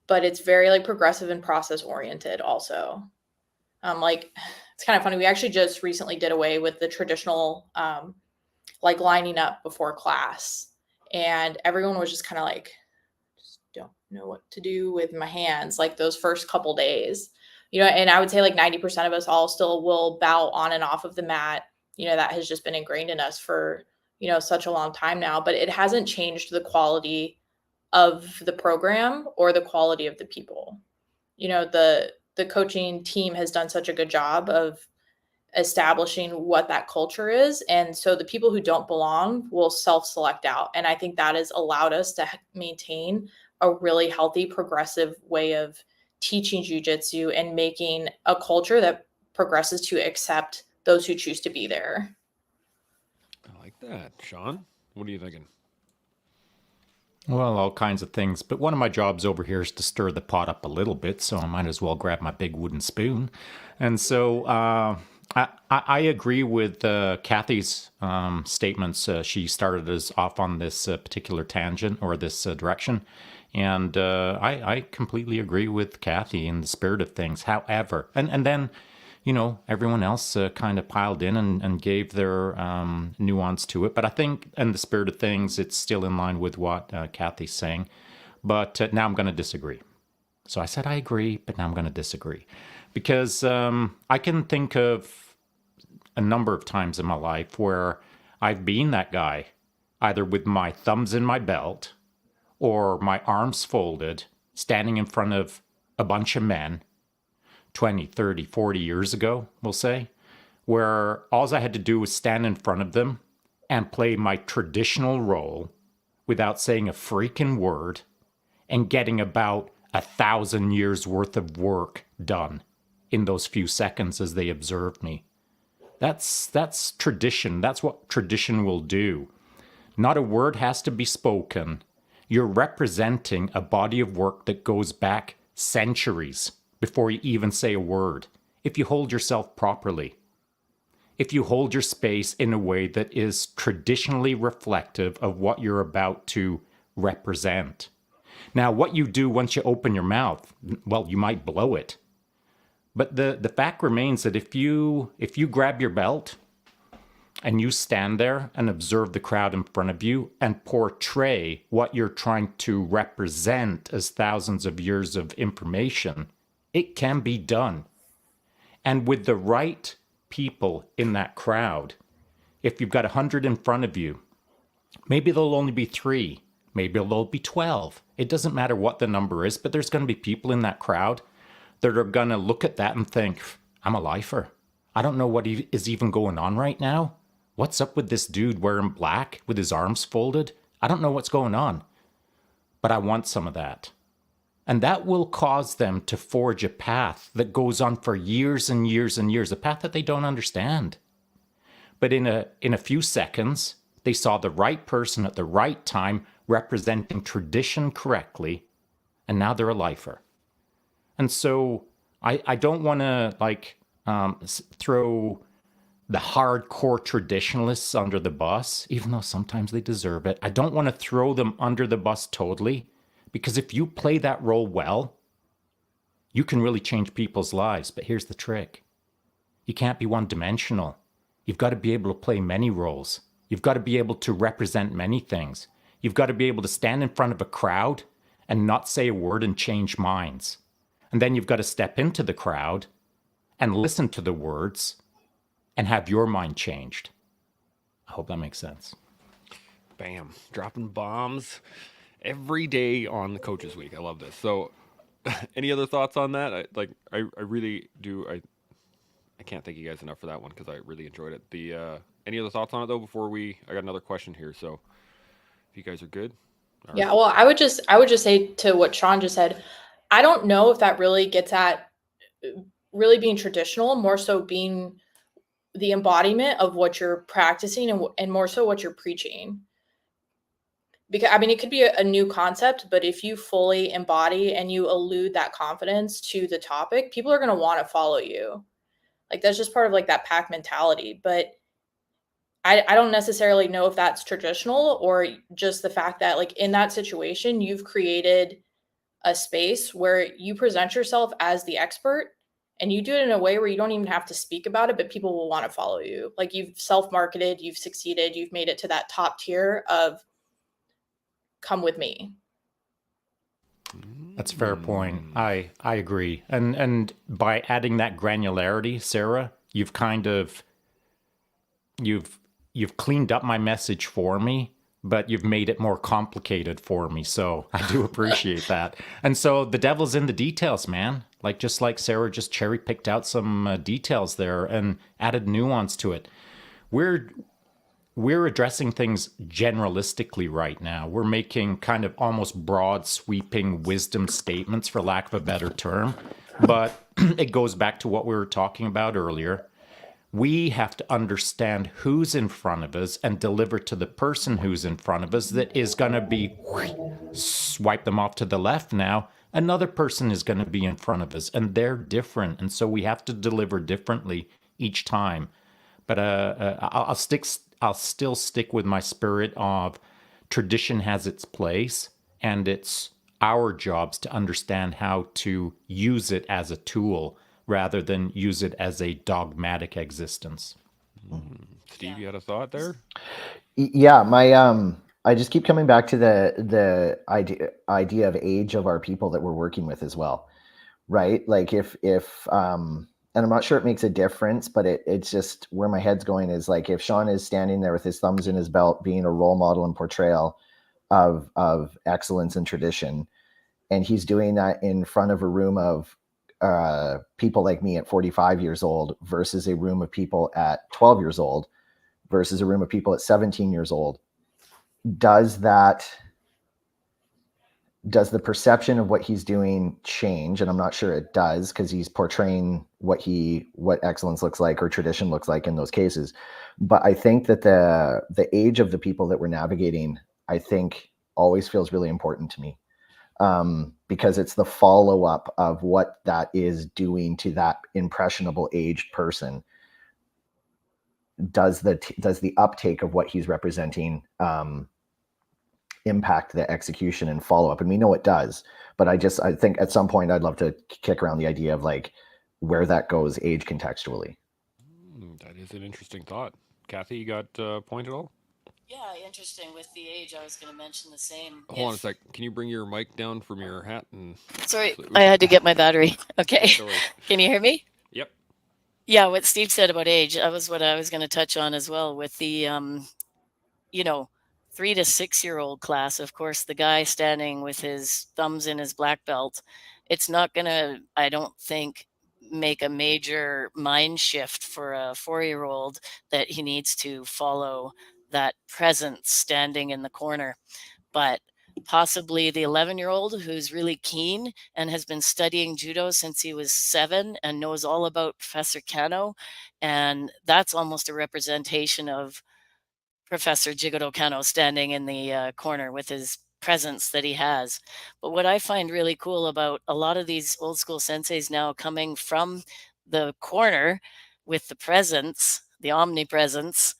but it's very like progressive and process oriented also. It's kind of funny. We actually just recently did away with the traditional like lining up before class, and everyone was just kind of like, just don't know what to do with my hands like those first couple days, and I would say like 90% of us all still will bow on and off of the mat. That has just been ingrained in us for such a long time now, but it hasn't changed the quality of the program or the quality of the people. The coaching team has done such a good job of establishing what that culture is. And so the people who don't belong will self-select out. And I think that has allowed us to maintain a really healthy, progressive way of teaching jiu-jitsu and making a culture that progresses to accept those who choose to be there. I like that. Shaun, what are you thinking? Well, all kinds of things, but one of my jobs over here is to stir the pot up a little bit, so I might as well grab my big wooden spoon. And so I agree with Kathy's statements. She started us off on this particular tangent or this direction, and I completely agree with Kathy in the spirit of things. However, and then everyone else kind of piled in and gave their nuance to it. But I think in the spirit of things, it's still in line with what Kathy's saying. but now I'm going to disagree. So I said I agree, but now I'm going to disagree. Because I can think of a number of times in my life where I've been that guy, either with my thumbs in my belt or my arms folded, standing in front of a bunch of men 20, 30, 40 years ago, we'll say, where all I had to do was stand in front of them and play my traditional role without saying a freaking word and getting about 1,000 years worth of work done in those few seconds as they observed me. That's tradition. That's what tradition will do. Not a word has to be spoken. You're representing a body of work that goes back centuries before you even say a word. If you hold yourself properly, if you hold your space in a way that is traditionally reflective of what you're about to represent. Now, what you do once you open your mouth, well, you might blow it. But the fact remains that if you grab your belt and you stand there and observe the crowd in front of you and portray what you're trying to represent as thousands of years of information, it can be done. And with the right people in that crowd, if you've got 100 in front of you, maybe there'll only be 3, maybe there'll be 12. It doesn't matter what the number is, but there's going to be people in that crowd that are going to look at that and think, I'm a lifer. I don't know what is even going on right now. What's up with this dude wearing black with his arms folded? I don't know what's going on, but I want some of that. And that will cause them to forge a path that goes on for years and years and years, a path that they don't understand. But in a few seconds, they saw the right person at the right time representing tradition correctly, and now they're a lifer. And so I don't want to throw the hardcore traditionalists under the bus, even though sometimes they deserve it. I don't want to throw them under the bus totally, because if you play that role well, you can really change people's lives. But here's the trick. You can't be one-dimensional. You've got to be able to play many roles. You've got to be able to represent many things. You've got to be able to stand in front of a crowd and not say a word and change minds. And then you've got to step into the crowd and listen to the words and have your mind changed. I hope that makes sense. Bam. Dropping bombs every day on the Coaches Week. I love this. So any other thoughts on that? I really do. I can't thank you guys enough for that one because I really enjoyed it. Any other thoughts on it though before I got another question here. So if you guys are good. Yeah, well, I would just say to what Shaun just said, I don't know if that really gets at really being traditional, more so being the embodiment of what you're practicing and more so what you're preaching. Because I mean, it could be a new concept, but if you fully embody and you allude that confidence to the topic, people are going to want to follow you. Like that's just part of like that pack mentality. But I don't necessarily know if that's traditional or just the fact that like in that situation, you've created a space where you present yourself as the expert and you do it in a way where you don't even have to speak about it, but people will want to follow you. Like you've self-marketed, you've succeeded, you've made it to that top tier of come with me. That's a fair point. I agree. And by adding that granularity, Sarah, you've cleaned up my message for me, but you've made it more complicated for me. So I do appreciate that. And so the devil's in the details, man. Just like Sarah just cherry picked out some details there and added nuance to it. We're addressing things generalistically right now. We're making kind of almost broad, sweeping wisdom statements, for lack of a better term. But it goes back to what we were talking about earlier. We have to understand who's in front of us and deliver to the person who's in front of us that is going to be, swipe them off to the left now. Another person is going to be in front of us, and they're different. And so we have to deliver differently each time. But I'll still stick with my spirit of tradition has its place, and it's our jobs to understand how to use it as a tool rather than use it as a dogmatic existence. Steve, you had a thought there? Yeah, my I just keep coming back to the idea of age of our people that we're working with as well, right? Like if and I'm not sure it makes a difference, but it's just where my head's going is like if Shaun is standing there with his thumbs in his belt, being a role model and portrayal of excellence and tradition, and he's doing that in front of a room of people like me at 45 years old versus a room of people at 12 years old versus a room of people at 17 years old, does the perception of what he's doing change? And I'm not sure it does, because he's portraying what excellence looks like or tradition looks like in those cases. But I think that the age of the people that we're navigating, I think, always feels really important to me, because it's the follow-up of what that is doing to that impressionable aged person. Does the uptake of what he's representing impact the execution and follow-up? And we know it does, but I think at some point I'd love to kick around the idea of like where that goes age contextually. That is an interesting thought. Kathy, you got a point at all? Yeah, interesting. With the age, I was going to mention the same. Hold on a sec. Can you bring your mic down from your hat? Sorry, I had to get my battery. Okay. No worries. Can you hear me? Yep. Yeah, what Steve said about age, that was what I was going to touch on as well with the, 3 to 6-year-old class. Of course, the guy standing with his thumbs in his black belt, it's not going to, I don't think, make a major mind shift for a 4-year-old that he needs to follow that presence standing in the corner. But possibly the 11-year-old who's really keen and has been studying judo since he was 7 and knows all about Professor Kano. And that's almost a representation of Professor Jigoro Kano standing in the corner with his presence that he has. But what I find really cool about a lot of these old school senseis now coming from the corner with the presence, the omnipresence,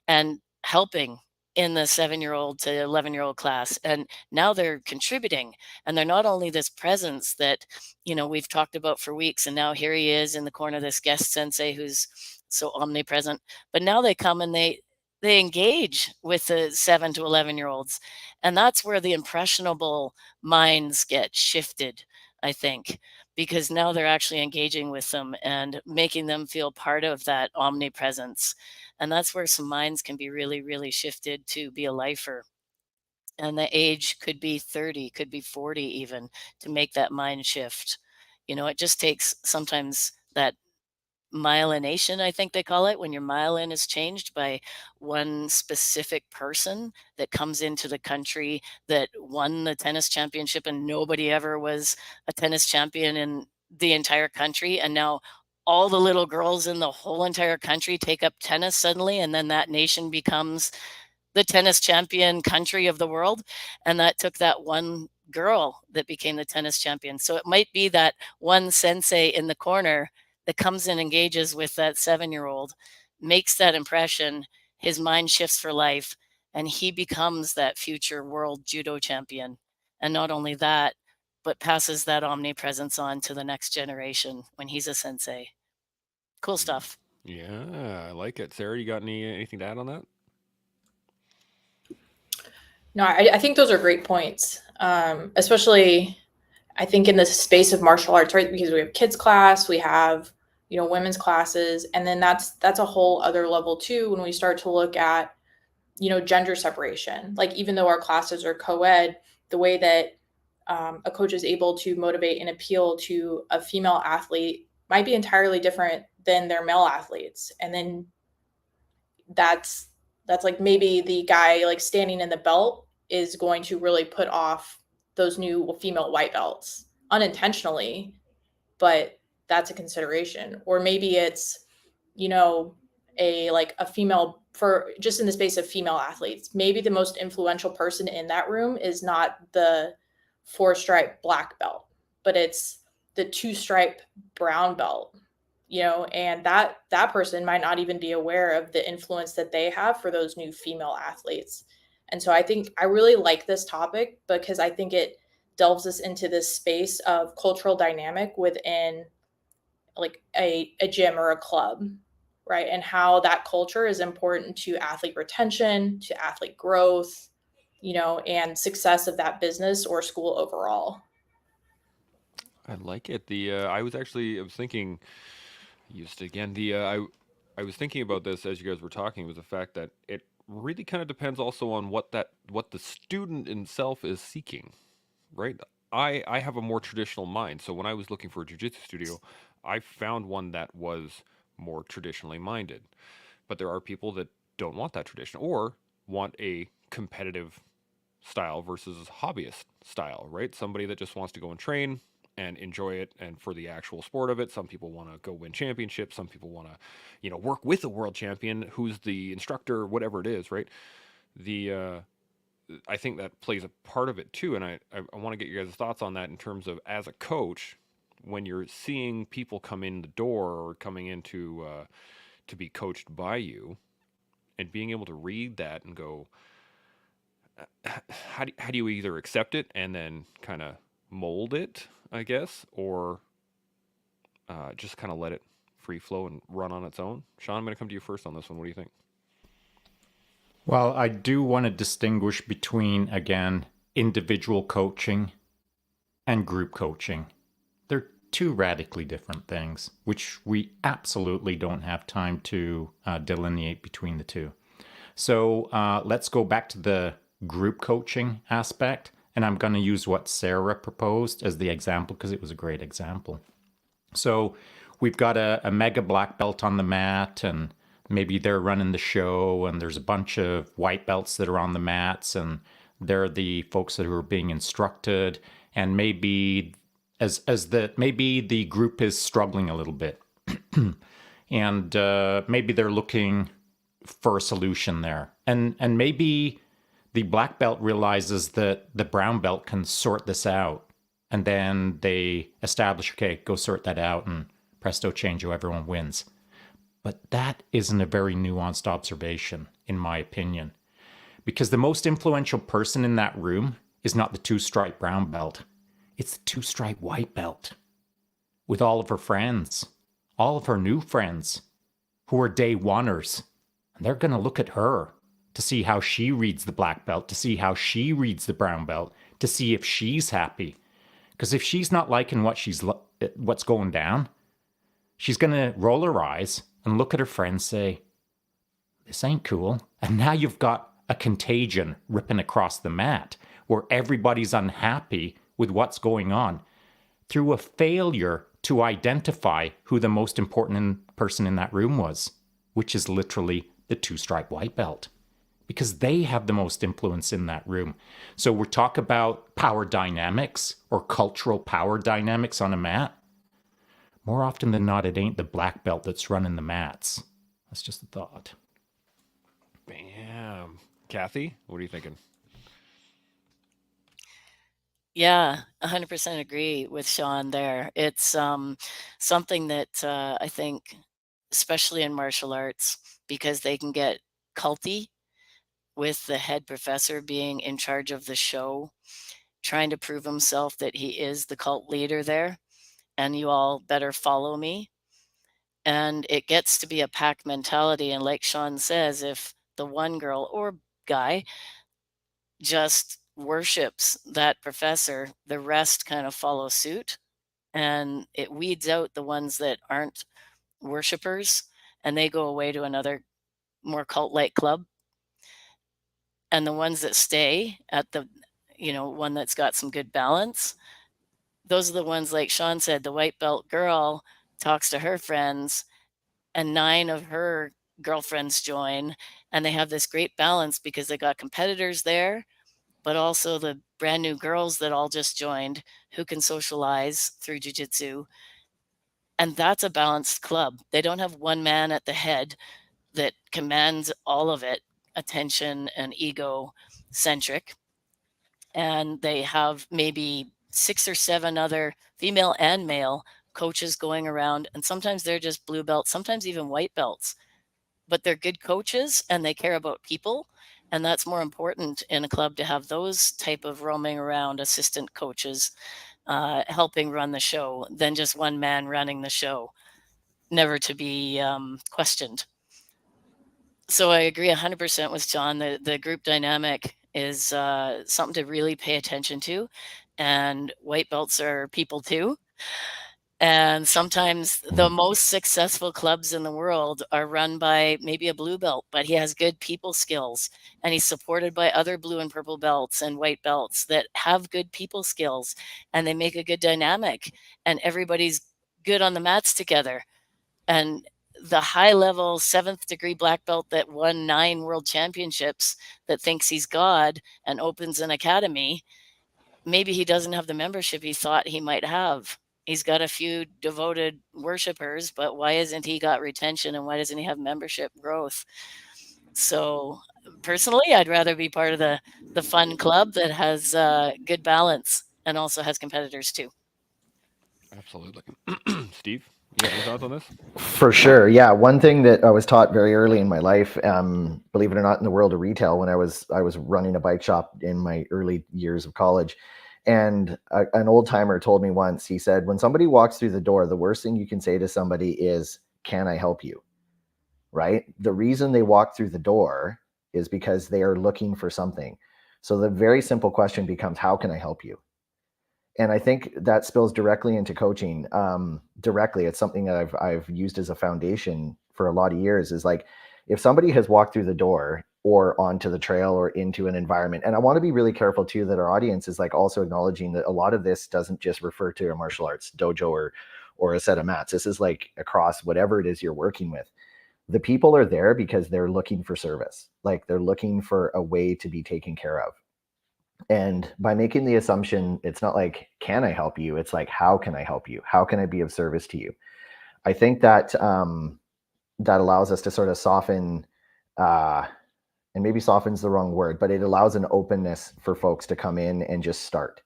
and helping in the 7-year-old to 11-year-old class. And now they're contributing. And they're not only this presence that, we've talked about for weeks. And now here he is in the corner, this guest sensei who's so omnipresent. But now they come and they engage with the 7 to 11-year-olds. And that's where the impressionable minds get shifted, I think, because now they're actually engaging with them and making them feel part of that omnipresence. And that's where some minds can be really, really shifted to be a lifer. And the age could be 30, could be 40 even, to make that mind shift. It just takes sometimes that myelination, I think they call it, when your myelin is changed by one specific person that comes into the country that won the tennis championship, and nobody ever was a tennis champion in the entire country. And now all the little girls in the whole entire country take up tennis suddenly, and then that nation becomes the tennis champion country of the world. And that took that one girl that became the tennis champion. So it might be that one sensei in the corner that comes and engages with that 7-year-old, makes that impression, his mind shifts for life, and he becomes that future world judo champion. And not only that, but passes that omnipresence on to the next generation when he's a sensei. Cool stuff. Yeah, I like it. Sarah, you got anything to add on that? No, I think those are great points, especially I think in the space of martial arts, right? Because we have kids class, we have, women's classes, and then that's a whole other level too when we start to look at, gender separation. Like even though our classes are co-ed, the way that a coach is able to motivate and appeal to a female athlete might be entirely different than their male athletes. And then that's like maybe the guy like standing in the belt is going to really put off those new female white belts unintentionally, but that's a consideration. Or maybe it's, a female, for just in the space of female athletes, maybe the most influential person in that room is not the 4-stripe black belt, but it's the 2-stripe brown belt, and that person might not even be aware of the influence that they have for those new female athletes. And so I think I really like this topic because I think it delves us into this space of cultural dynamic within like a gym or a club, right? And how that culture is important to athlete retention, to athlete growth, and success of that business or school overall. I like it. I was thinking, used again. I was thinking about this as you guys were talking, was the fact that it really kind of depends also on what the student himself is seeking, right? I have a more traditional mind, so when I was looking for a jiu-jitsu studio, I found one that was more traditionally minded. But there are people that don't want that tradition or want a competitive style versus hobbyist style, right? Somebody that just wants to go and train and enjoy it and for the actual sport of it. Some people want to go win championships. Some people want to, work with a world champion who's the instructor, whatever it is, right? The I think that plays a part of it too, and I want to get your guys' thoughts on that in terms of as a coach, when you're seeing people come in the door or coming into to be coached by you, and being able to read that and go, how do you either accept it and then kind of mold it, I guess, or just kind of let it free flow and run on its own? Shaun, I'm going to come to you first on this one. What do you think? Well, I do want to distinguish between, again, individual coaching and group coaching. They're two radically different things, which we absolutely don't have time to delineate between the two. So let's go back to the group coaching aspect, and I'm going to use what Sarah proposed as the example because it was a great example. So we've got a mega black belt on the mat, and maybe they're running the show, and there's a bunch of white belts that are on the mats, and they're the folks that are being instructed, and maybe maybe the group is struggling a little bit, and maybe they're looking for a solution there, and maybe the black belt realizes that the brown belt can sort this out, and then they establish, okay, go sort that out, and presto chango, everyone wins. But that isn't a very nuanced observation, in my opinion, because the most influential person in that room is not the two-stripe brown belt. It's the two-stripe white belt with all of her friends, all of her new friends who are day oneers. And they're going to look at her to see how she reads the black belt, to see how she reads the brown belt, to see if she's happy. Because if she's not liking what's going down, she's going to roll her eyes and look at her friend, say, this ain't cool. And now you've got a contagion ripping across the mat where everybody's unhappy with what's going on through a failure to identify who the most important person in that room was, which is literally the two-stripe white belt, because they have the most influence in that room. So we're talking about power dynamics or cultural power dynamics on a mat. More often than not, it ain't the black belt that's running the mats. That's just a thought. Bam. Kathy, what are you thinking? Yeah, 100% agree with Shaun there. It's something that I think, especially in martial arts, because they can get culty with the head professor being in charge of the show, trying to prove himself that he is the cult leader there, and you all better follow me. And it gets to be a pack mentality. And like Shaun says, if the one girl or guy just worships that professor, the rest kind of follow suit, and it weeds out the ones that aren't worshipers, and they go away to another more cult-like club. And the ones that stay at the one that's got some good balance, those are the ones, like Shaun said, the white belt girl talks to her friends, and 9 of her girlfriends join, and they have this great balance because they got competitors there, but also the brand new girls that all just joined who can socialize through jiu-jitsu. And that's a balanced club. They don't have one man at the head that commands all of it, attention and ego centric. And they have maybe 6 or 7 other female and male coaches going around. And sometimes they're just blue belts, sometimes even white belts, but they're good coaches and they care about people. And that's more important in a club, to have those type of roaming around assistant coaches helping run the show than just one man running the show, never to be questioned. So I agree 100% with John. The group dynamic is something to really pay attention to. And white belts are people too. And sometimes the most successful clubs in the world are run by maybe a blue belt, but he has good people skills, and he's supported by other blue and purple belts and white belts that have good people skills, and they make a good dynamic, and everybody's good on the mats together. And the high level 7th degree black belt that won 9 world championships, that thinks he's God and opens an academy, maybe he doesn't have the membership he thought he might have. He's got a few devoted worshipers, but why isn't he got retention, and why doesn't he have membership growth? So personally, I'd rather be part of the fun club that has good balance and also has competitors too. Absolutely. Steve, you got any thoughts on this? For sure. Yeah. One thing that I was taught very early in my life, believe it or not, in the world of retail, when I was running a bike shop in my early years of college. And an old timer told me once, he said, when somebody walks through the door, the worst thing you can say to somebody is, can I help you? Right? The reason they walk through the door is because they are looking for something. So the very simple question becomes, how can I help you? And I think that spills directly into coaching. Directly, it's something that I've used as a foundation for a lot of years. Is like, if somebody has walked through the door or onto the trail or into an environment, and I want to be really careful too that our audience is like also acknowledging that a lot of this doesn't just refer to a martial arts dojo or a set of mats. This is like across whatever it is you're working with. The people are there because they're looking for service. Like, they're looking for a way to be taken care of. And by making the assumption, it's not like, can I help you? It's like, how can I help you? How can I be of service to you? I think that that allows us to sort of soften, and maybe soften's the wrong word, but it allows an openness for folks to come in and just start.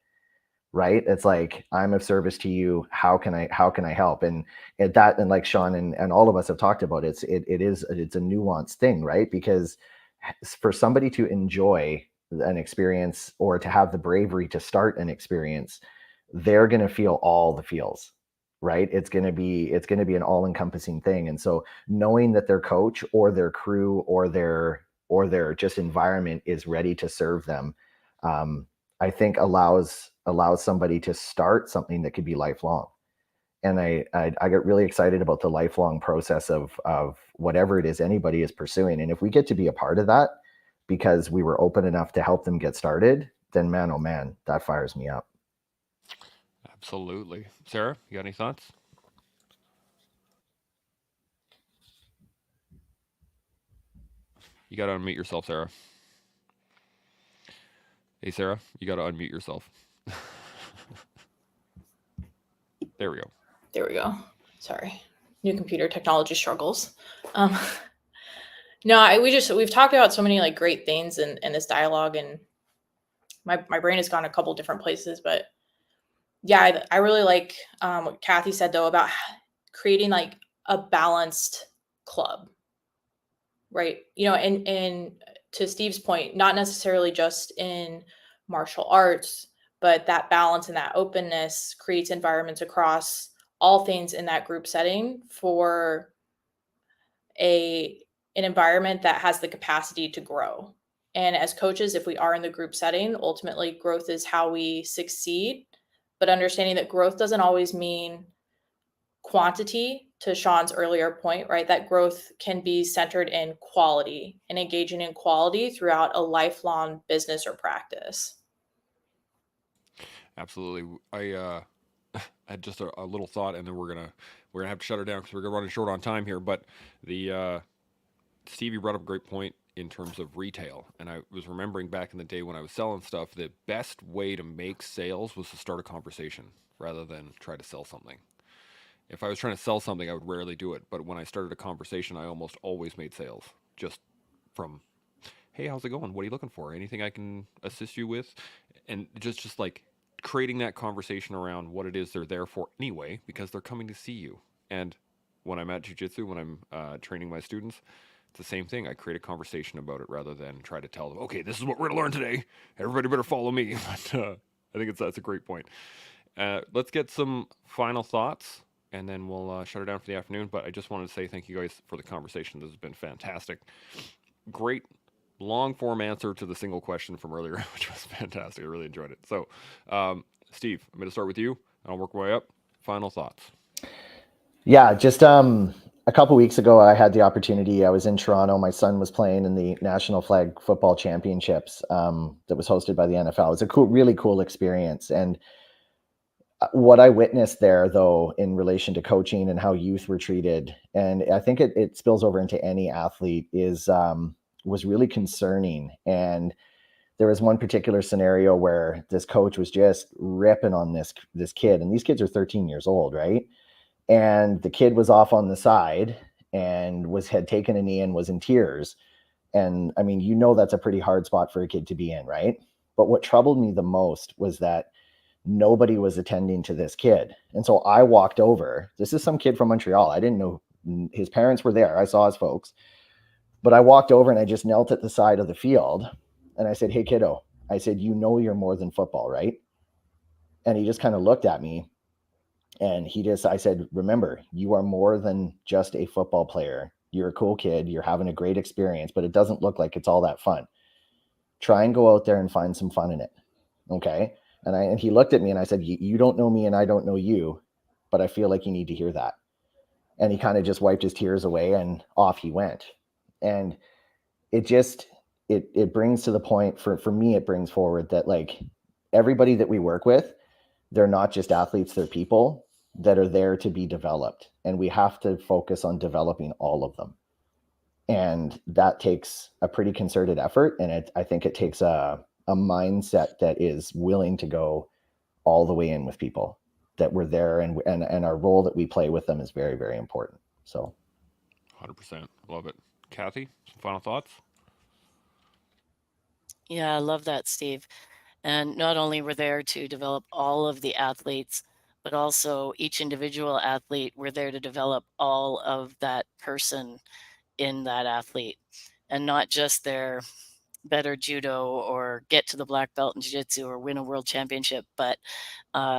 Right? It's like, I'm of service to you. How can I help? And that, and like Shaun and all of us have talked about, it's a nuanced thing, right? Because for somebody to enjoy an experience or to have the bravery to start an experience, they're going to feel all the feels, right? It's going to be an all-encompassing thing. And so knowing that their coach or their crew or their just environment is ready to serve them, I think allows somebody to start something that could be lifelong. And I get really excited about the lifelong process of whatever it is anybody is pursuing. And if we get to be a part of that because we were open enough to help them get started, then man, oh man, that fires me up. Absolutely. Sarah, you got any thoughts? You got to unmute yourself, Sarah. Hey, Sarah, you got to unmute yourself. There we go. There we go. Sorry. New computer technology struggles. No, we've talked about so many like great things in this dialogue, and my brain has gone a couple different places, but yeah, I really like what Kathy said though about creating like a balanced club, right? You know, and to Steve's point, not necessarily just in martial arts, but that balance and that openness creates environments across all things in that group setting for an environment that has the capacity to grow. And as coaches, if we are in the group setting, ultimately growth is how we succeed. But understanding that growth doesn't always mean quantity, to Shaun's earlier point, right? That growth can be centered in quality and engaging in quality throughout a lifelong business or practice. Absolutely. I had just a little thought, and then we're gonna have to shut her down because we're running short on time here. But the Stevie brought up a great point in terms of retail, and I was remembering back in the day when I was selling stuff, the best way to make sales was to start a conversation rather than try to sell something. If I was trying to sell something, I would rarely do it. But when I started a conversation, I almost always made sales. Just from, hey, how's it going? What are you looking for? Anything I can assist you with? And just like creating that conversation around what it is they're there for anyway, because they're coming to see you. And when I'm at jiu-jitsu, when I'm training my students, it's the same thing. I create a conversation about it rather than try to tell them, okay, this is what we're going to learn today. Everybody better follow me. But I think that's a great point. Let's get some final thoughts, and then we'll shut her down for the afternoon. But I just wanted to say thank you guys for the conversation. This has been fantastic. Great long form answer to the single question from earlier, which was fantastic. I really enjoyed it. So, Steve, I'm going to start with you. I'll work my way up. Final thoughts. Yeah, just a couple weeks ago, I had the opportunity. I was in Toronto. My son was playing in the National Flag Football Championships that was hosted by the NFL. It was a really cool experience. And what I witnessed there, though, in relation to coaching and how youth were treated, and I think it spills over into any athlete, was really concerning. And there was one particular scenario where this coach was just ripping on this kid, and these kids are 13 years old, right? And the kid was off on the side and had taken a knee and was in tears. And I mean, that's a pretty hard spot for a kid to be in, right? But what troubled me the most was that nobody was attending to this kid. And so I walked over. This is some kid from Montreal. I didn't know his parents were there. I saw his folks. But I walked over and I just knelt at the side of the field. And I said, "Hey, kiddo," I said, "you're more than football, right?" And he just kind of looked at me. And I said, "Remember, you are more than just a football player. You're a cool kid. You're having a great experience, but it doesn't look like it's all that fun. Try and go out there and find some fun in it." Okay. And he looked at me and I said, "You don't know me and I don't know you, but I feel like you need to hear that." And he kind of just wiped his tears away and off he went. And it brings to the point for me, it brings forward that like everybody that we work with, they're not just athletes, they're people that are there to be developed. And we have to focus on developing all of them. And that takes a pretty concerted effort. And I think it takes a mindset that is willing to go all the way in with people, that we're there and our role that we play with them is very, very important. So 100%. Love it. Kathy, some final thoughts? Yeah, I love that, Steve. And not only we're there to develop all of the athletes, but also each individual athlete, we're there to develop all of that person in that athlete, and not just their better judo or get to the black belt in jiu-jitsu or win a world championship, but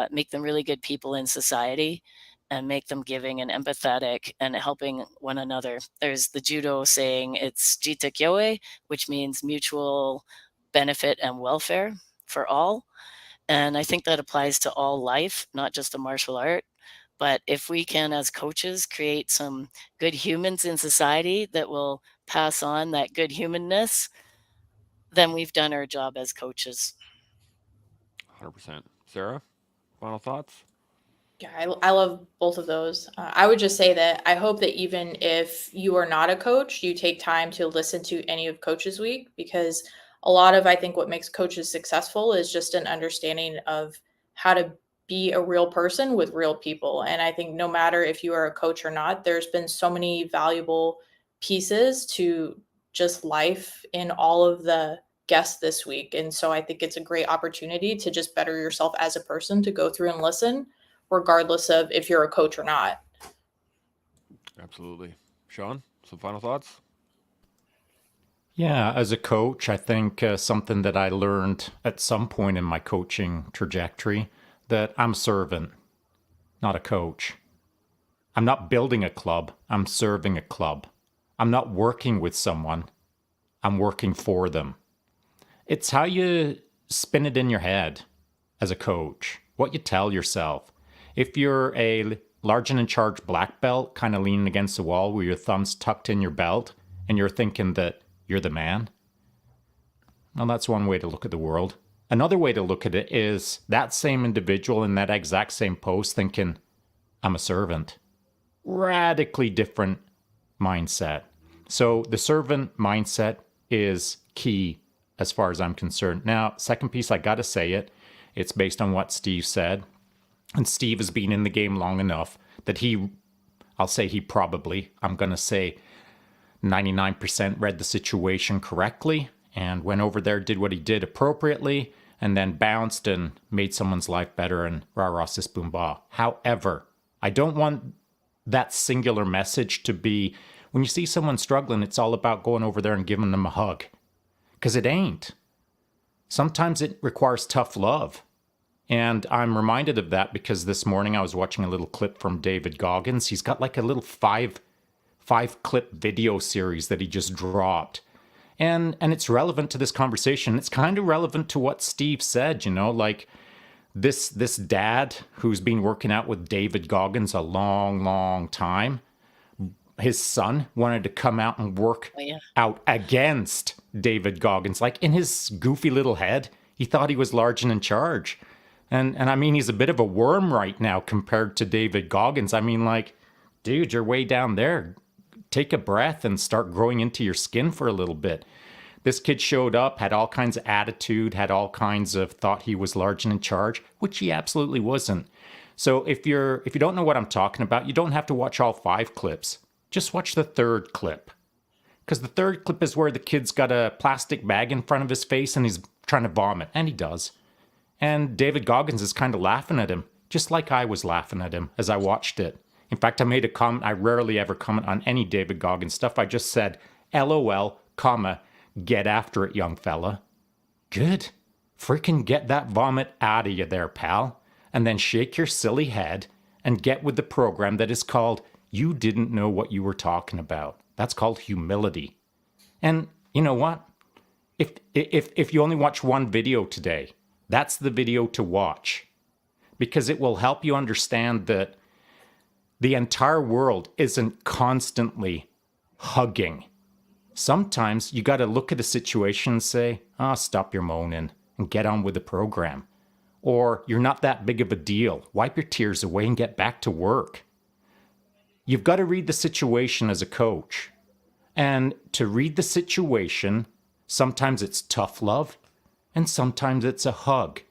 make them really good people in society and make them giving and empathetic and helping one another. There's the judo saying, it's jita kyoe, which means mutual benefit and welfare for all. And I think that applies to all life, not just a martial art. But if we can, as coaches, create some good humans in society that will pass on that good humanness, then we've done our job as coaches. 100%. Sarah, final thoughts? Yeah, I love both of those. I would just say that I hope that even if you are not a coach, you take time to listen to any of Coaches Week, because a lot of, I think, what makes coaches successful is just an understanding of how to be a real person with real people. And I think no matter if you are a coach or not, there's been so many valuable pieces to just life in all of the guests this week. And so I think it's a great opportunity to just better yourself as a person, to go through and listen, regardless of if you're a coach or not. Absolutely. Shaun, some final thoughts? Yeah, as a coach, I think something that I learned at some point in my coaching trajectory, that I'm a servant, not a coach. I'm not building a club, I'm serving a club. I'm not working with someone, I'm working for them. It's how you spin it in your head as a coach, what you tell yourself. If you're a large and in charge black belt, kind of leaning against the wall with your thumbs tucked in your belt, and you're thinking that you're the man, well, that's one way to look at the world. Another way to look at it is that same individual in that exact same post thinking, I'm a servant. Radically different mindset. So the servant mindset is key as far as I'm concerned. Now, second piece, I gotta say it. It's based on what Steve said. And Steve has been in the game long enough that I'll say he probably, I'm going to say 99% read the situation correctly and went over there, did what he did appropriately, and then bounced and made someone's life better and rah-rah sis boom bah. However, I don't want that singular message to be, when you see someone struggling, it's all about going over there and giving them a hug. Because it ain't. Sometimes it requires tough love. And I'm reminded of that because this morning I was watching a little clip from David Goggins. He's got like a little five clip video series that he just dropped. And it's relevant to this conversation. It's kind of relevant to what Steve said, like this dad who's been working out with David Goggins a long, long time. His son wanted to come out and work out against David Goggins. Like, in his goofy little head, he thought he was large and in charge. And I mean, he's a bit of a worm right now compared to David Goggins. I mean, like, dude, you're way down there. Take a breath and start growing into your skin for a little bit. This kid showed up, had all kinds of attitude, had all kinds of thought he was large and in charge, which he absolutely wasn't. So if you don't know what I'm talking about, you don't have to watch all 5 clips. Just watch the 3rd clip. Because the 3rd clip is where the kid's got a plastic bag in front of his face and he's trying to vomit. And he does. And David Goggins is kind of laughing at him, just like I was laughing at him as I watched it. In fact, I made a comment. I rarely ever comment on any David Goggins stuff. I just said, LOL, comma, get after it, young fella. Good. Freaking get that vomit out of you there, pal. And then shake your silly head and get with the program that is called You Didn't Know What You Were Talking About. That's called humility. And you know what? If you only watch one video today, that's the video to watch. Because it will help you understand that the entire world isn't constantly hugging. Sometimes you got to look at a situation and say, stop your moaning and get on with the program. Or you're not that big of a deal. Wipe your tears away and get back to work. You've got to read the situation as a coach. And to read the situation, sometimes it's tough love and sometimes it's a hug.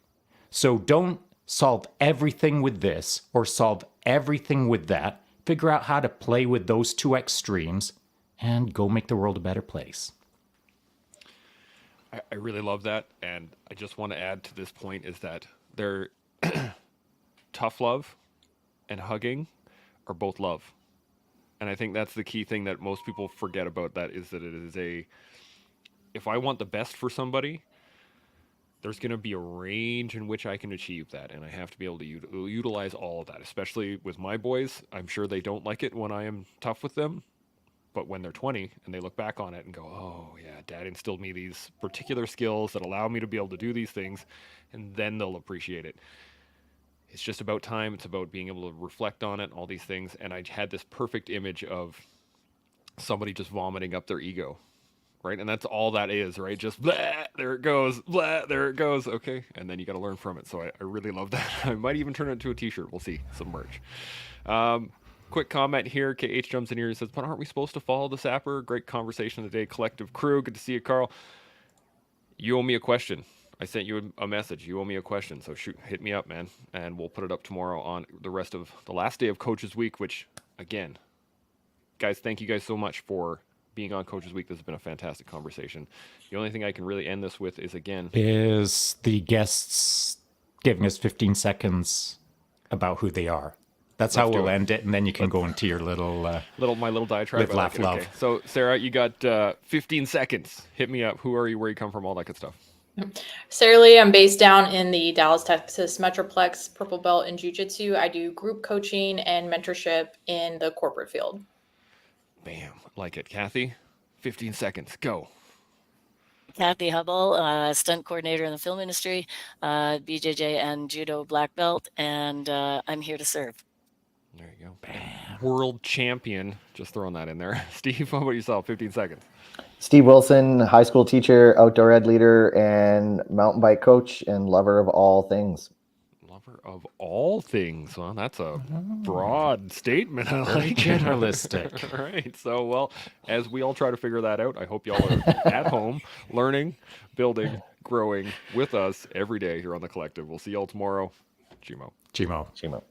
So don't solve everything with this or solve everything with that. Figure out how to play with those 2 extremes and go make the world a better place. I really love that. And I just want to add to this point is that they're tough love and hugging are both love. And I think that's the key thing that most people forget about that is that it is if I want the best for somebody, there's going to be a range in which I can achieve that. And I have to be able to utilize all of that, especially with my boys. I'm sure they don't like it when I am tough with them. But when they're 20 and they look back on it and go, oh, yeah, Dad instilled me these particular skills that allow me to be able to do these things, and then they'll appreciate it. It's just about time. It's about being able to reflect on it, all these things. And I had this perfect image of somebody just vomiting up their ego, right? And that's all that is, right? Just blah, there it goes, blah, there it goes. Okay. And then you got to learn from it. So I really love that. I might even turn it into a t-shirt. We'll see. Some merch. Quick comment here. KH jumps in here and says, but aren't we supposed to follow the sapper? Great conversation today. Collective crew. Good to see you, Carl. You owe me a question. I sent you a message. You owe me a question. So shoot, hit me up, man. And we'll put it up tomorrow on the rest of the last day of Coaches Week, which, again, guys, thank you guys so much for being on Coaches Week. This has been a fantastic conversation. The only thing I can really end this with is, again, is the guests giving us 15 seconds about who they are. That's how we'll end it, and then you can go into your little diatribe. Live, laugh, love. Okay. So, Sarah, you got 15 seconds. Hit me up. Who are you? Where you come from? All that good stuff. Sarah Lee, I'm based down in the Dallas, Texas Metroplex, purple belt in jiu-jitsu. I do group coaching and mentorship in the corporate field. Bam. Like it. Kathy, 15 seconds. Go. Kathy Hubble, stunt coordinator in the film industry, BJJ and judo black belt, and I'm here to serve. There you go. Bam. World champion. Just throwing that in there. Steve, how about yourself? 15 seconds. Steve Wilson, high school teacher, outdoor ed leader, and mountain bike coach, and lover of all things. Lover of all things. Well, that's a broad statement. I like generalistic. All right. So, well, as we all try to figure that out, I hope y'all are at home, learning, building, growing with us every day here on The Collective. We'll see y'all tomorrow. Chimo. Chimo. Chimo.